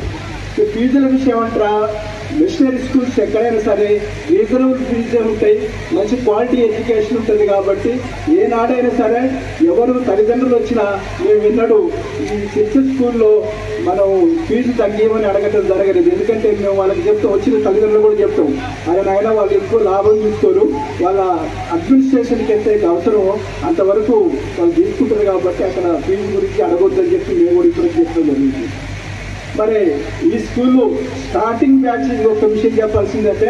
S6: ఫీజుల విషయం అంటారా, మిషనరీ స్కూల్స్ ఎక్కడైనా సరే రీజనబుల్ ఫీజే ఉంటాయి, మంచి క్వాలిటీ ఎడ్యుకేషన్ ఉంటుంది. కాబట్టి ఏనాడైనా సరే ఎవరు తల్లిదండ్రులు వచ్చినా మేము విన్నాడు ఈ చర్చ్ స్కూల్లో మనం ఫీజు తగ్గియమని అడగటం జరగలేదు. ఎందుకంటే మేము వాళ్ళకి చెప్తాం, వచ్చిన తల్లిదండ్రులు కూడా చెప్తాం, ఆయన వాళ్ళు ఎక్కువ లాభం చూసుకోరు, వాళ్ళ అడ్మినిస్ట్రేషన్కి ఎంత అవసరమో అంతవరకు వాళ్ళు తీసుకుంటారు. కాబట్టి అక్కడ ఫీజు గురించి అడగొద్దని చెప్పి మేము కూడా ఇప్పుడు చెప్పడం జరిగింది. మరి ఈ స్కూల్లో స్టార్టింగ్ బ్యాచ్ ఒక విషయం చెప్పాల్సిందంటే,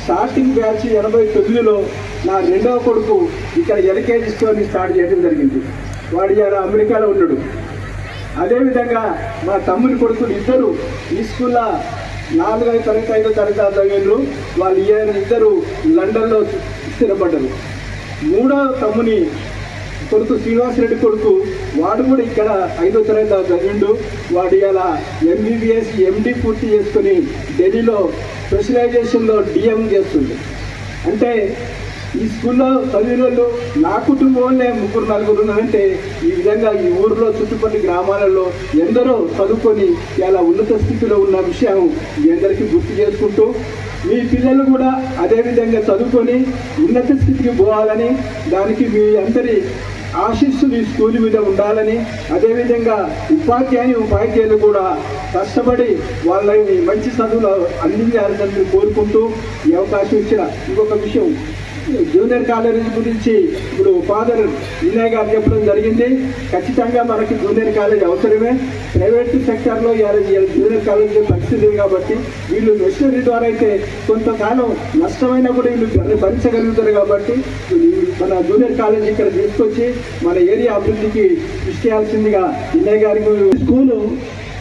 S6: స్టార్టింగ్ బ్యాచ్ 89లో నా 2వ కొడుకు ఇక్కడ ఎల్కేజీ స్కూల్ని స్టార్ట్ చేయడం జరిగింది. వాడు ఇలా అమెరికాలో ఉన్నాడు. అదేవిధంగా మా తమ్ముని కొడుకులు ఇద్దరు ఈ స్కూల్లో 4వ తరగతి 5వ తరగతి చదివేళ్ళు, వాళ్ళు ఇద్దరు లండన్లో స్థిరపడ్డారు. 3వ తమ్ముని కొడుకు శ్రీనివాసరెడ్డి కొడుకు, వాడు కూడా ఇక్కడ 5వ తరగతి చదివిండు. వాడు ఇలా MBBS MD పూర్తి చేసుకుని ఢిల్లీలో స్పెషలైజేషన్లో DM చేస్తుంది. అంటే ఈ స్కూల్లో చదివిన వాళ్ళు నా కుటుంబంలో 3-4 ఉన్నారంటే ఈ విధంగా ఈ ఊరిలో చుట్టుపక్కల గ్రామాలలో ఎందరో చదువుకొని ఇలా ఉన్నత స్థితిలో ఉన్న విషయం మీ అందరికీ గుర్తు చేసుకుంటూ, మీ పిల్లలు కూడా అదేవిధంగా చదువుకొని ఉన్నత స్థితికి పోవాలని, దానికి మీ అందరి ఆశీస్సులు ఈ స్కూల్ మీద ఉండాలని, అదేవిధంగా ఉపాధ్యాయులు కూడా కష్టపడి వాళ్ళని మంచి చదువులు అందించాలని కోరుకుంటూ ఈ అవకాశం ఇచ్చిన. ఇంకొక విషయం, జూనియర్ కాలేజీ గురించి ఇప్పుడు ఫాదర్ వినయ్ గారు చెప్పడం జరిగింది. ఖచ్చితంగా మనకి జూనియర్ కాలేజ్ అవసరమే. ప్రైవేట్ సెక్టర్లో జూనియర్ కాలేజ్ పరిస్థితి లేదు కాబట్టి వీళ్ళు మిషనరీ ద్వారా అయితే కొంతకాలం నష్టమైనా కూడా వీళ్ళు భరించగలుగుతారు. కాబట్టి మన జూనియర్ కాలేజ్ ఇక్కడ తీసుకొచ్చి మన ఏరియా అభివృద్ధికి కృషి చేయాల్సిందిగా వినయ్ గారికి.
S5: స్కూలు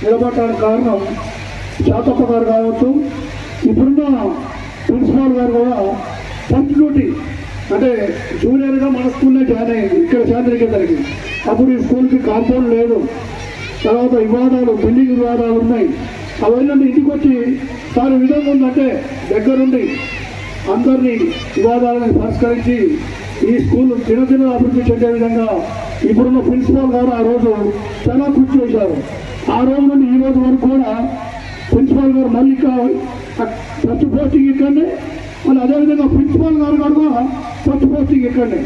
S5: నిలబడటానికి కారణం శాతప్ప గారు కావచ్చు, ఇప్పుడున్న ప్రిన్సిపాల్ గారు కూడా కంటిన్యూటీ, అంటే జూనియర్గా మన స్కూల్లో జాయిన్ అయింది ఇక్కడ శాంతినికేతన్కి. అప్పుడు ఈ స్కూల్కి కాంపౌండ్ లేదు, తర్వాత బిల్డింగ్ వివాదాలు ఉన్నాయి. అవన్నీ ఇంటికి వచ్చి సార్ విధంగా ఉందంటే దగ్గరుండి అందరినీ వివాదాలను పరిష్కరించి ఈ స్కూల్ దినదిన అభివృద్ధి చెందే విధంగా ఇప్పుడున్న ప్రిన్సిపాల్ గారు ఆ రోజు చాలా కృషి చేశారు. ఆ రోజు నుండి ఈ రోజు వరకు కూడా ప్రిన్సిపాల్ గారు మళ్ళీ ఫస్ట్ పోస్టింగ్ ఇక్కడనే, మళ్ళీ అదేవిధంగా ప్రిన్సిపాల్ గారు కూడా ఫస్ట్ పోస్టింగ్ ఇక్కడనే.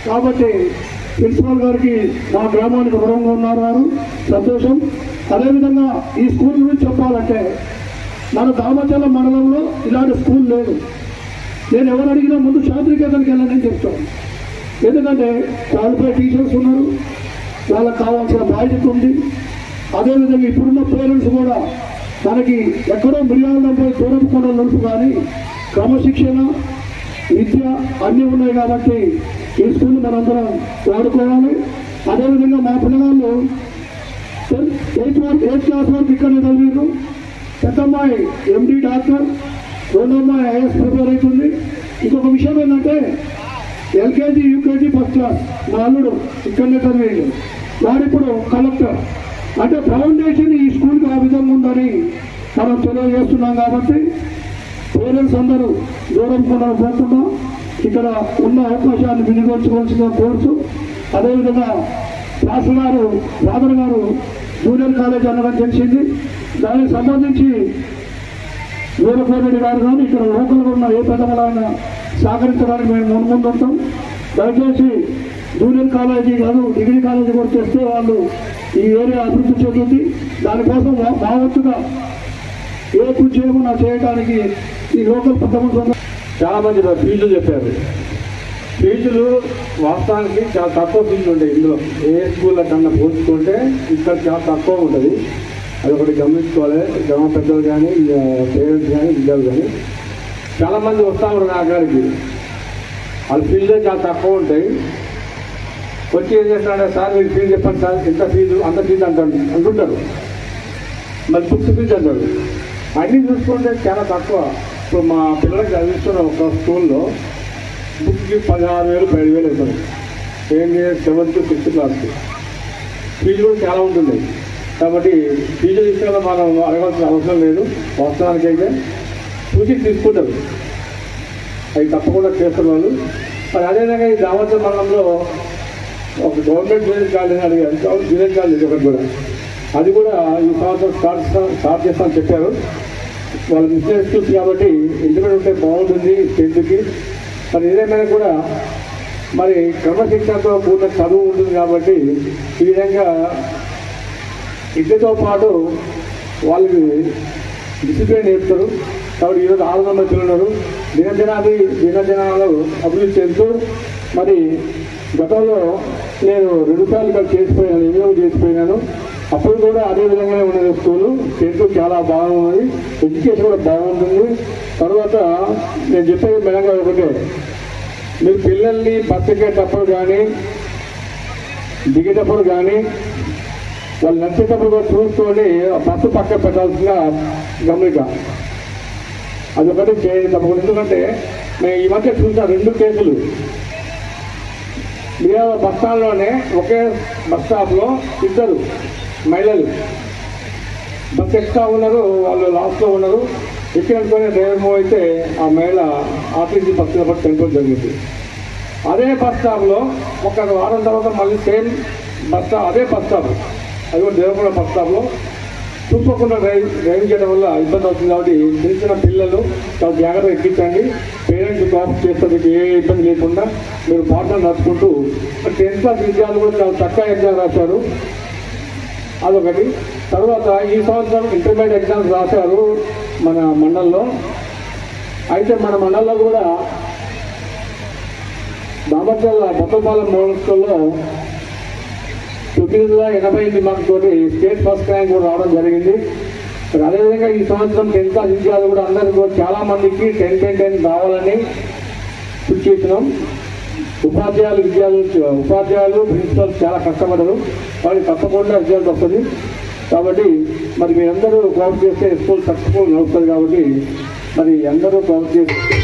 S5: కాబట్టి ప్రిన్సిపాల్ గారికి మా గ్రామానికి దూరంగా ఉన్నారు వారు, సంతోషం. అదేవిధంగా ఈ స్కూల్ గురించి చెప్పాలంటే మన దామచర్ల మండలంలో ఇలాంటి స్కూల్ లేదు. నేను ఎవరు అడిగినా ముందు శాంతినికేతన్కి వెళ్ళండి అని చెప్తాను. ఎందుకంటే క్వాలిఫైడ్ టీచర్స్ ఉన్నారు, వాళ్ళకి కావాల్సిన బాధ్యత ఉంది. అదేవిధంగా ఇప్పుడున్న పేరెంట్స్ కూడా మనకి ఎక్కడో మిర్యాలపై దూరం కూడా నలుపు, కానీ క్రమశిక్షణ, విద్య అన్నీ ఉన్నాయి. కాబట్టి ఈ స్కూల్ మనందరం వాడుకోవాలి. అదేవిధంగా మా పిల్లగాళ్ళు 8th క్లాస్ వరకు ఇక్కడనే చదివారు. పెద్దమ్మాయి ఎండి డాక్టర్, రెండో అమ్మాయి ఐఎస్ ప్రిపేర్ అవుతుంది. ఇంకొక విషయం ఏంటంటే ఎల్కేజీ యూకేజీ ఫస్ట్ క్లాస్ మా అల్లుడు ఇక్కడనే చదివేది, వాడు ఇప్పుడు కలెక్టర్. అంటే ఫౌండేషన్ ఈ స్కూల్కి ఆ విధంగా ఉందని మనం తెలియజేస్తున్నాం. కాబట్టి పేరెంట్స్ అందరూ దూరం కూడా పోకుండా ఇక్కడ ఉన్న అవకాశాన్ని వినియోగించుకోవాల్సిన కోర్సు. అదేవిధంగా ఫాదర్ గారు జూనియర్ కాలేజ్ అన్నదని తెలిసింది. దానికి సంబంధించి వీరకోరెడ్డి గారు కానీ ఇక్కడ లోకల్గా ఉన్న ఏ పెద్దవాళ్ళైనా సహకరించడానికి మేము ముందు ఉంటాం. దయచేసి జూనియర్ కాలేజీ కాదు, డిగ్రీ కాలేజీ కూడా చేస్తే వాళ్ళు ఈ ఏరియా అభివృద్ధి చెందుతుంది. దానికోసం మా వంతుగా ఏ కృషి చేయకుండా చేయడానికి ఈ లోకల్ పెద్దమంది
S6: చాలా మంది ఫీజులు చెప్పారు. ఫీజులు వాస్తవానికి చాలా తక్కువ ఫీజులు ఉంటాయి ఇందులో. ఏ స్కూల్ కన్నా పోల్చుకుంటే ఇక్కడ చాలా తక్కువ ఉంటుంది. అది ఒకటి గమనించుకోవాలి. గ్రామ పెద్దలు కానీ, పేరెంట్స్ కానీ, విద్యార్థులు కానీ చాలామంది వస్తూ ఉంటారు నా గారికి. వాళ్ళ ఫీజులే చాలా తక్కువ ఉంటాయి. వచ్చి ఏం చేస్తారంటే, సార్ మీరు ఫీజు చెప్పండి సార్, ఎంత ఫీజు అంత ఫీజు అంటుంటారు. మరి బుక్స్ ఫీజు అంటారు. అన్నీ చూసుకుంటే చాలా తక్కువ. ఇప్పుడు మా పిల్లలకి చదివిస్తున్న ఒక స్కూల్లో బుక్కి 16,000 17,000 అవుతుంది. ఏంటి 7th 6th క్లాస్కి ఫీజు కూడా చాలా ఉంటుంది. కాబట్టి ఫీజు తీసుకున్న మనం అడగాల్సిన అవసరం లేదు. వాస్తవానికి అయితే చూసి తీసుకుంటారు, అవి తప్పకుండా చేస్తున్నారు. మరి అదేవిధంగా ఈ దామచర్ల మండలంలో ఒక గవర్నమెంట్ జూనియర్ కాలేజ్ అడిగారు, జూనియర్ కాలేజ్ ఒకటి కూడా, అది కూడా ఈ సంవత్సరం స్టార్ట్ చేస్తామని చెప్పారు. వాళ్ళ బిజినెస్ స్కూల్స్ కాబట్టి ఇంటిమేట్ ఉంటే బాగుంటుంది స్టేట్కి. మరి ఏదేమైనా కూడా మరి క్రమశిక్షణతో కూడిన చదువు ఉంటుంది. కాబట్టి ఈ విధంగా విద్యతో పాటు వాళ్ళకి డిసిప్లిన్ నేర్పుతారు. కాబట్టి ఈరోజు 600 మంది ఉన్నారు. దినదినాలు అభివృద్ధి చెందుతూ మరి గతంలో నేను 2 సార్లు ఇక్కడ చేసిపోయాను, వినియోగం చేసిపోయినాను. అప్పుడు కూడా అదే విధంగానే ఉన్నది స్కూలు. టెన్త్ చాలా బాగున్నది, ఎడ్యుకేషన్ కూడా బాగుంటుంది. తర్వాత నేను చెప్పేది మెలంగా ఒకటే, మీరు పిల్లల్ని బస్ ఎక్కేటప్పుడు కానీ, దిగేటప్పుడు కానీ, వాళ్ళు నడిచేటప్పుడు కూడా చూసుకొని బస్సు పక్క పెట్టాల్సిన గమనిక అదొకటి చేయండి తప్పకుండా. ఎందుకంటే నేను ఈ మధ్య చూసిన 2 కేసులు. మీరు బస్ స్టాండ్లోనే ఒకే బస్ స్టాప్లో 2 మహిళలు బస్ ఎక్స్ట్రా ఉన్నారు, వాళ్ళు లాస్ట్లో ఉన్నారు. ఎక్కినట్టుకొని డ్రైవర్ మూవ్ అయితే ఆ మహిళ ఆర్టీసీ బస్సులో పట్టి చనిపోవడం జరిగింది. అదే బస్ స్టాప్లో ఒక వారం తర్వాత మళ్ళీ సేమ్ బస్ స్టాప్, అదే బస్ స్టాప్, అది కూడా దేవపుర బస్ స్టాప్లో చూసుకోకుండా డ్రైవింగ్ చేయడం వల్ల ఇబ్బంది అవుతుంది. కాబట్టి చిన్న పిల్లలు చాలా జాగ్రత్తగా ఎక్కించండి. పేరెంట్స్ కోఆపరేట్ చేస్తే ఏ ఇబ్బంది లేకుండా మీరు పాఠాలు నడుచుకుంటూ 10th క్లాస్ విద్యార్థులు కూడా చాలా చక్కగా ఎగ్జామ్ రాశారు, అదొకటి. తర్వాత ఈ సంవత్సరం ఇంటర్మీడియట్ ఎగ్జామ్స్ రాశారు మన మండలంలో. అయితే మన మండలంలో కూడా దామచర్ల బొత్తపాలెం మోడల్ స్కూల్లో 988 మార్క్స్ తోటి స్టేట్ ఫస్ట్ ర్యాంక్ కూడా రావడం జరిగింది. అదేవిధంగా ఈ సంవత్సరం 10th క్లాస్ విద్యార్థులు కూడా అందరికీ కూడా చాలా మందికి 10-10-10 రావాలని కృషి చేసినాం. ఉపాధ్యాయులు ప్రిన్సిపల్స్ చాలా కష్టపడరు, వాళ్ళకి తప్పకుండా రిజల్ట్ వస్తుంది. కాబట్టి మరి మీరందరూ కోఆపరేట్ చేస్తే స్కూల్ సక్సెస్ఫుల్ నడుస్తుంది. కాబట్టి మరి అందరూ కోఆపరేట్ చేస్తే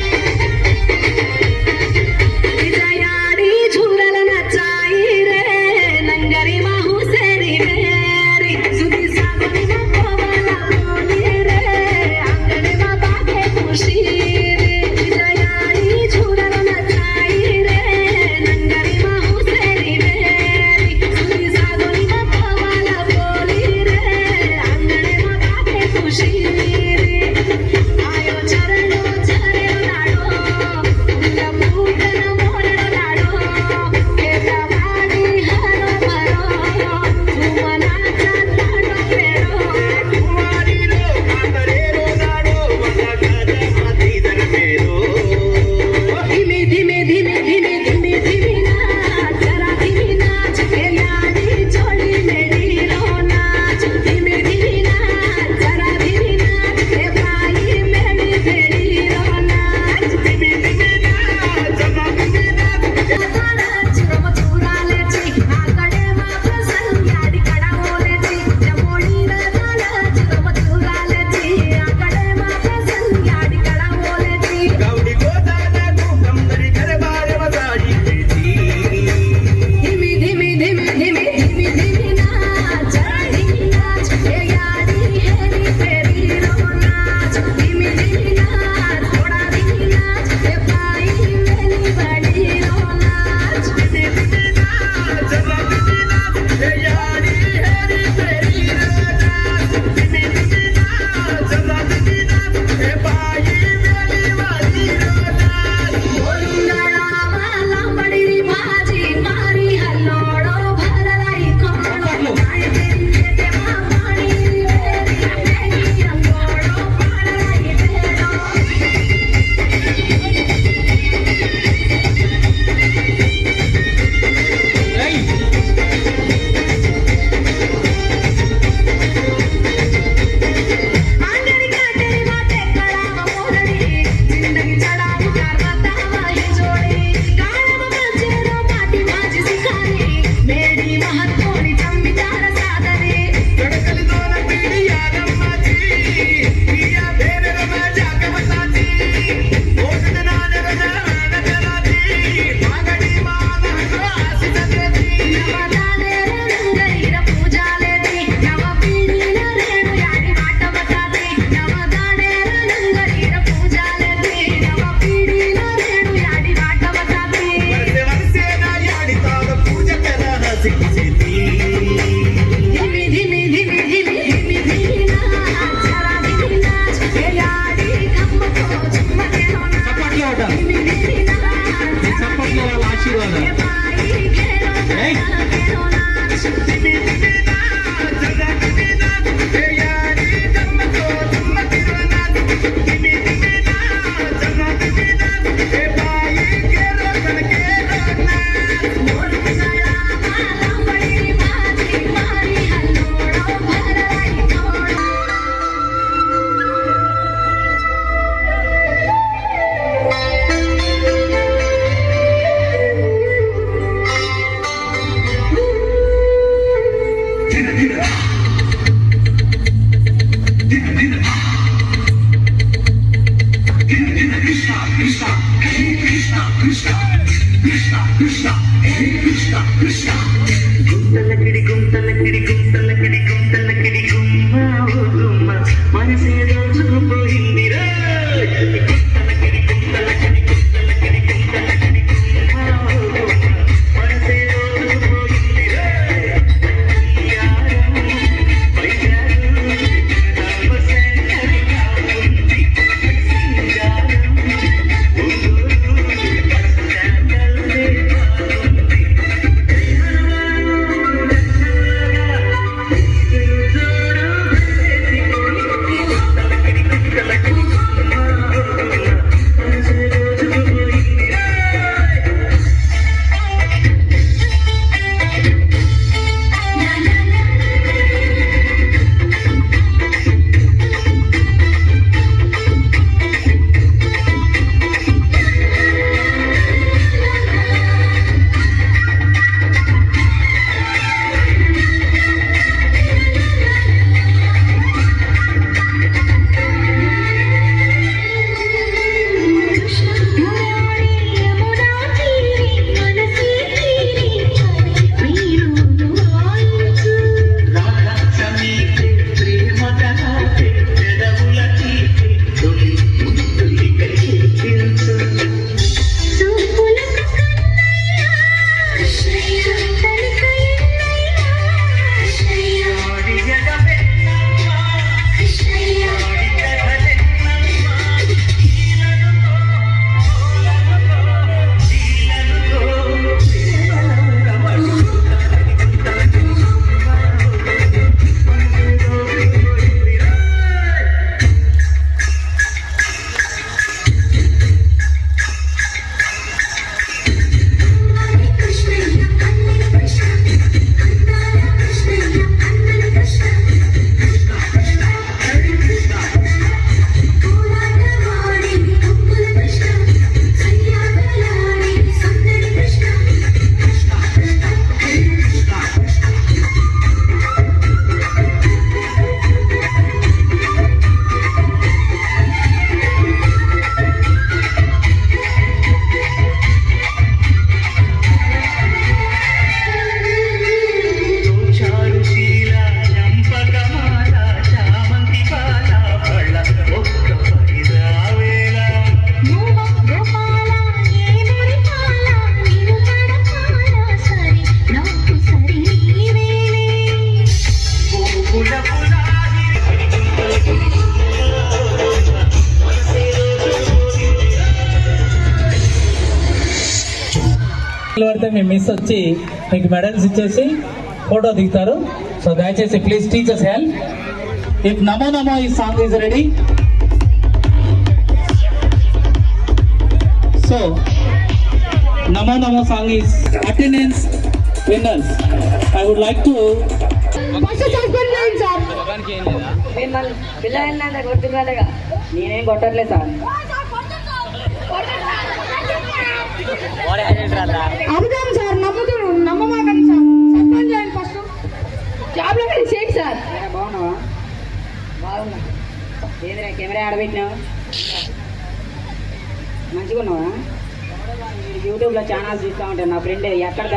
S1: పడితే మీ మిస్ వచ్చి మీకు మెడల్స్ ఇచ్చేసి ఫోటో దిగుతారు. సో దయచేసి ప్లీజ్ టీచర్స్ హెల్ప్. ఇఫ్ నమో నమో ఈ song is ready. So Namo Namo song is attendance winners. I would like to
S7: పిల్లలు కొట్టుకోలేగా, నేనేం కొట్టట్లేదు సార్.
S2: అబద్ధం సార్, నమ్మమాకండి సార్. సస్పెండ్ చేయండి ఫస్ట్. జాబ్లో కానీ చేయండి సార్.
S7: బాగున్నావా? బాగున్నా. ఏదిరా కెమెరా ఆడబెట్టినావు? మంచిగా ఉన్నావా? యూట్యూబ్లో ఛానల్స్ చూస్తూ ఉంటాను. నా ఫ్రెండ్ ఇక్కడ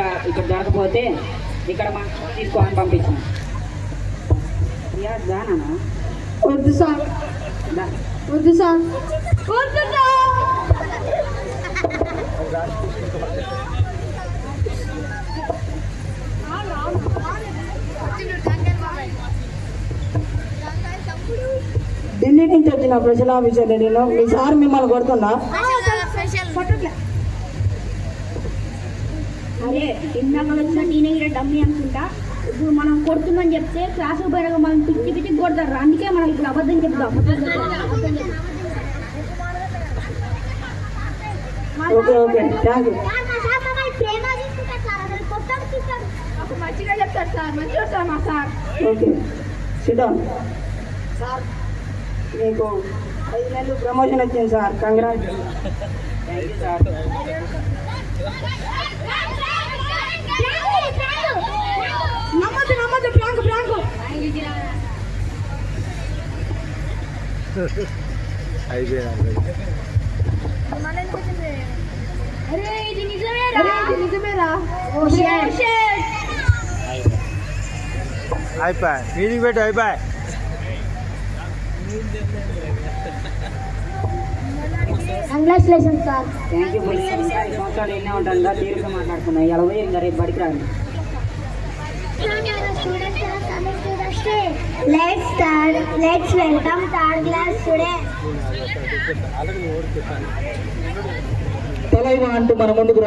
S7: దొరకపోతే ఇక్కడ మా తీసుకో అని పంపించాను. దానా?
S2: వద్దు సార్, వద్దు సార్, వద్దు సార్.
S7: ఢిల్లీ నుంచి వచ్చిన స్పెషల్ ఆఫీసర్ నేను. మీ సార్ మిమ్మల్ని కొడుతున్నా?
S2: అరే ఇందాక వచ్చిన టీనేజర్ డమ్మీ అనుకుంటా. ఇప్పుడు మనం కొడుతుందని చెప్తే క్లాసు పోయినాక మనం పిచ్చి పిచ్చి కొడతారు. అందుకే మనం ఇప్పుడు అబద్ధం చెప్తాం.
S7: Okay okay, thank you.
S2: మంచిగా చెప్తారు సార్, మంచిగా సార్ మా sir.
S7: Okay, SIT down. Sir మీకు 5 నెలలు ప్రమోషన్ వచ్చింది sir. Congratulation. Thank you sir.
S2: నమ్మద్దు ప్రాంక్ ప్రాంక్. అరే ఇది నిజమేరా.
S6: అయిపోయి మీదికి పెట్టి అయిపోయి.
S2: Congratulation sir.
S7: Thank you. ఇంకా 5 సంవత్సరాలు ఎన్నే ఉంటాను. తీరుగా మాట్లాడుకున్నాను. ఇలా పోయి ఇంకా రేపు బడికి రాండి.
S2: Let's welcome third class student.
S1: Thalaiva అంటూ మన ముందుకు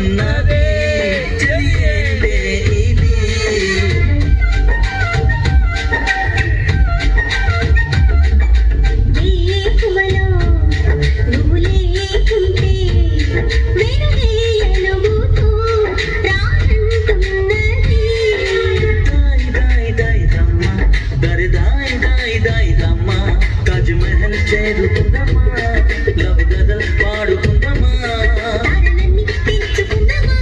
S8: ఉన్నదే చెలియేలే ఇది
S2: నువ్వు లేకుంటే వెనువేయనుగుతూ రానంటున్నది.
S8: దాయి దాయి దమ్మ దరి దాయి దమ్మ తాజ్ మహల్ చేరుకుందమ్మా లవ్ గజల్ పాడుకుందమ్మా
S2: తారలన్నీ తెచ్చుకుందామా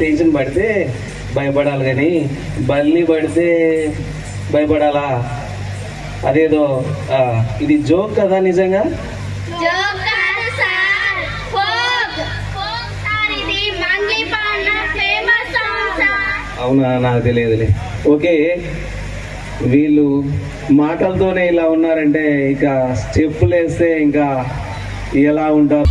S9: టెన్షన్ పడితే భయపడాలి కానీ బల్లి పడితే భయపడాలా? అదేదో ఇది జోక్ కదా నిజంగా? అవునా, నాకు తెలియదులే. ఓకే, వీళ్ళు మాటలతోనే ఇలా ఉన్నారంటే ఇక స్టెప్పులు వేస్తే ఇంకా ఎలా ఉంటారు?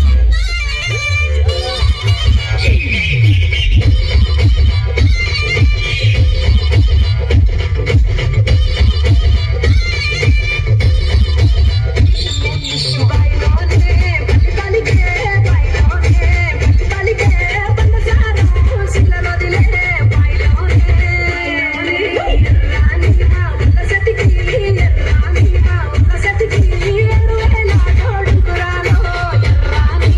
S10: ఎర్రాని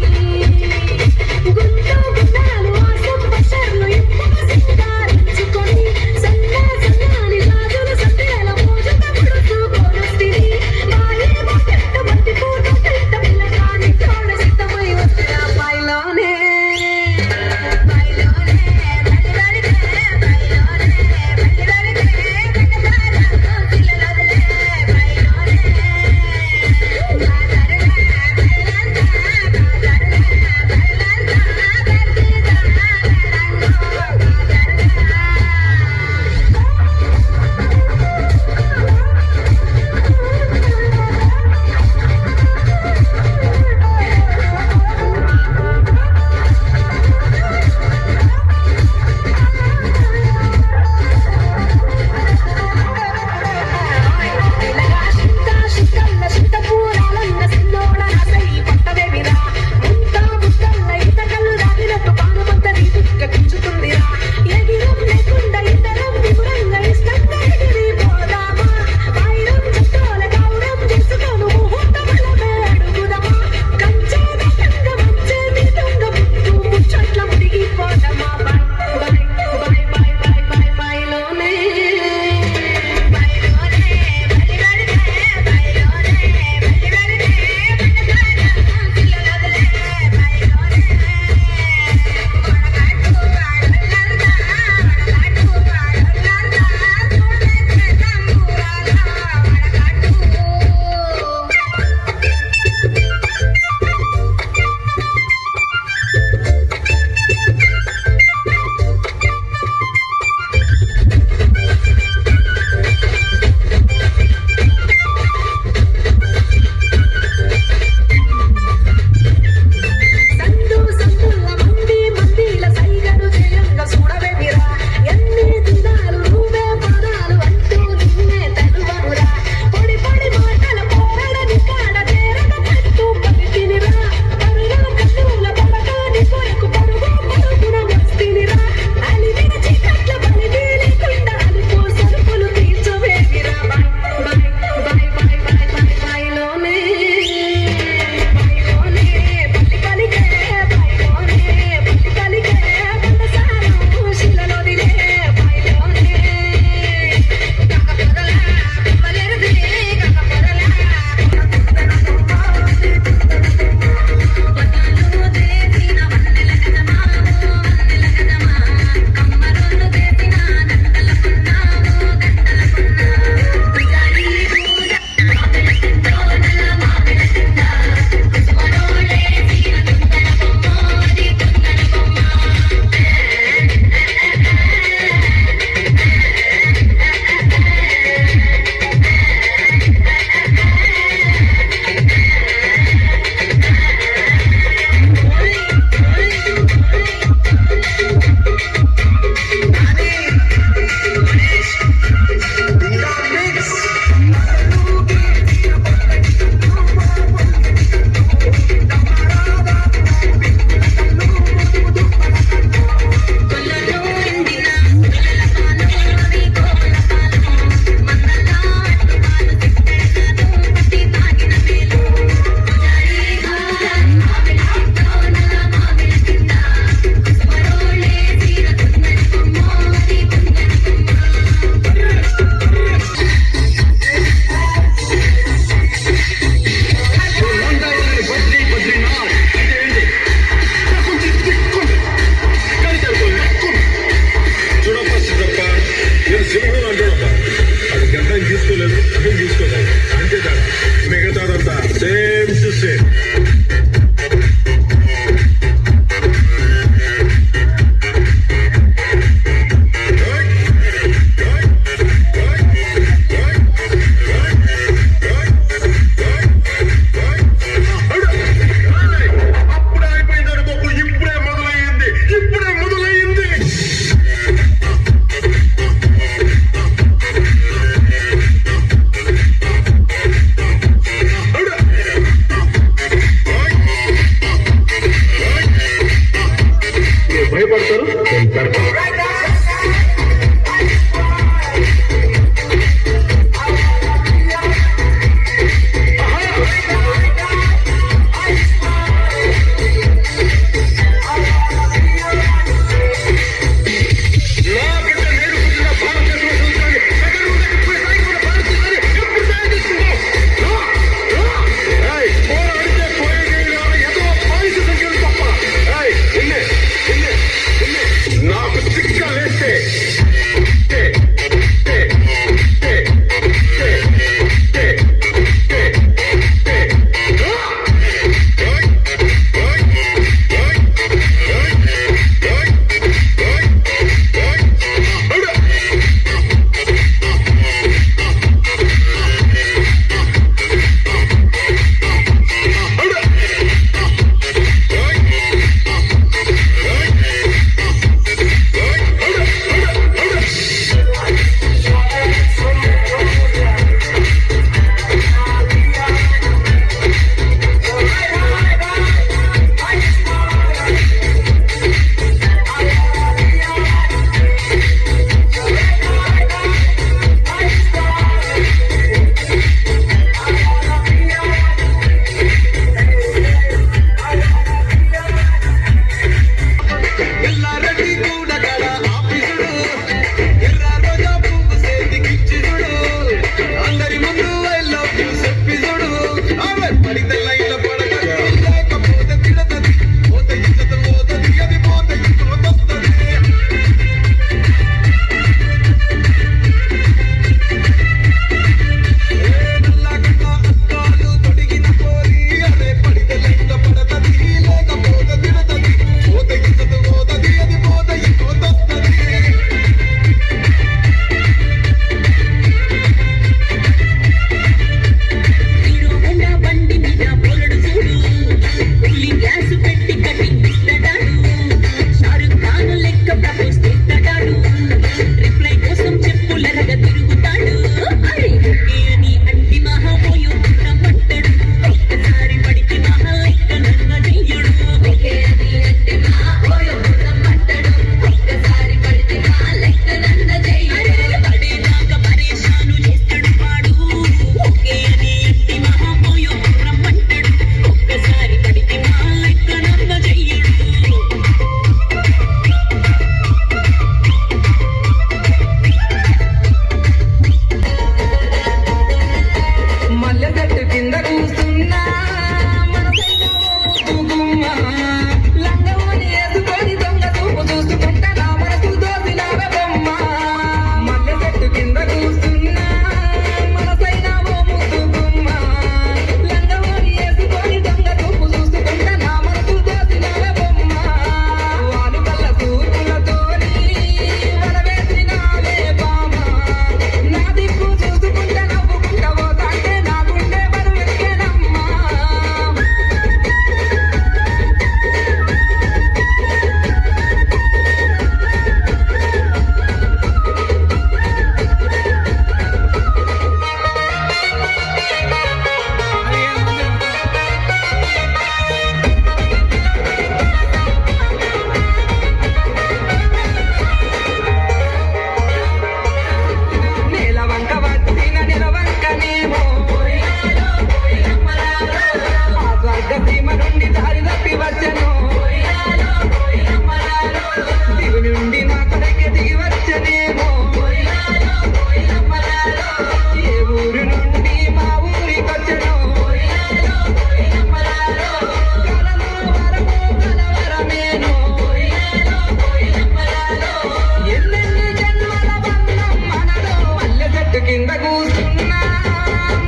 S8: కింద కూస్తున్నా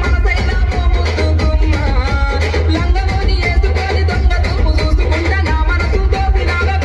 S8: మనసైనా ముద్దుకుమ్మ లంగలోని వేసుకొని దొంగ చూపు చూసుకుంటా నా మనసు దోసినాగా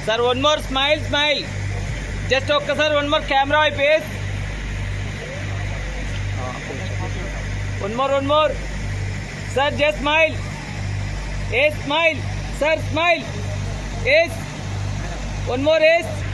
S10: Sir, one more smile. Just okay, sir. One more camera I face. One more. Sir, just smile. Yes, smile. Sir, smile. Yes. One more, yes.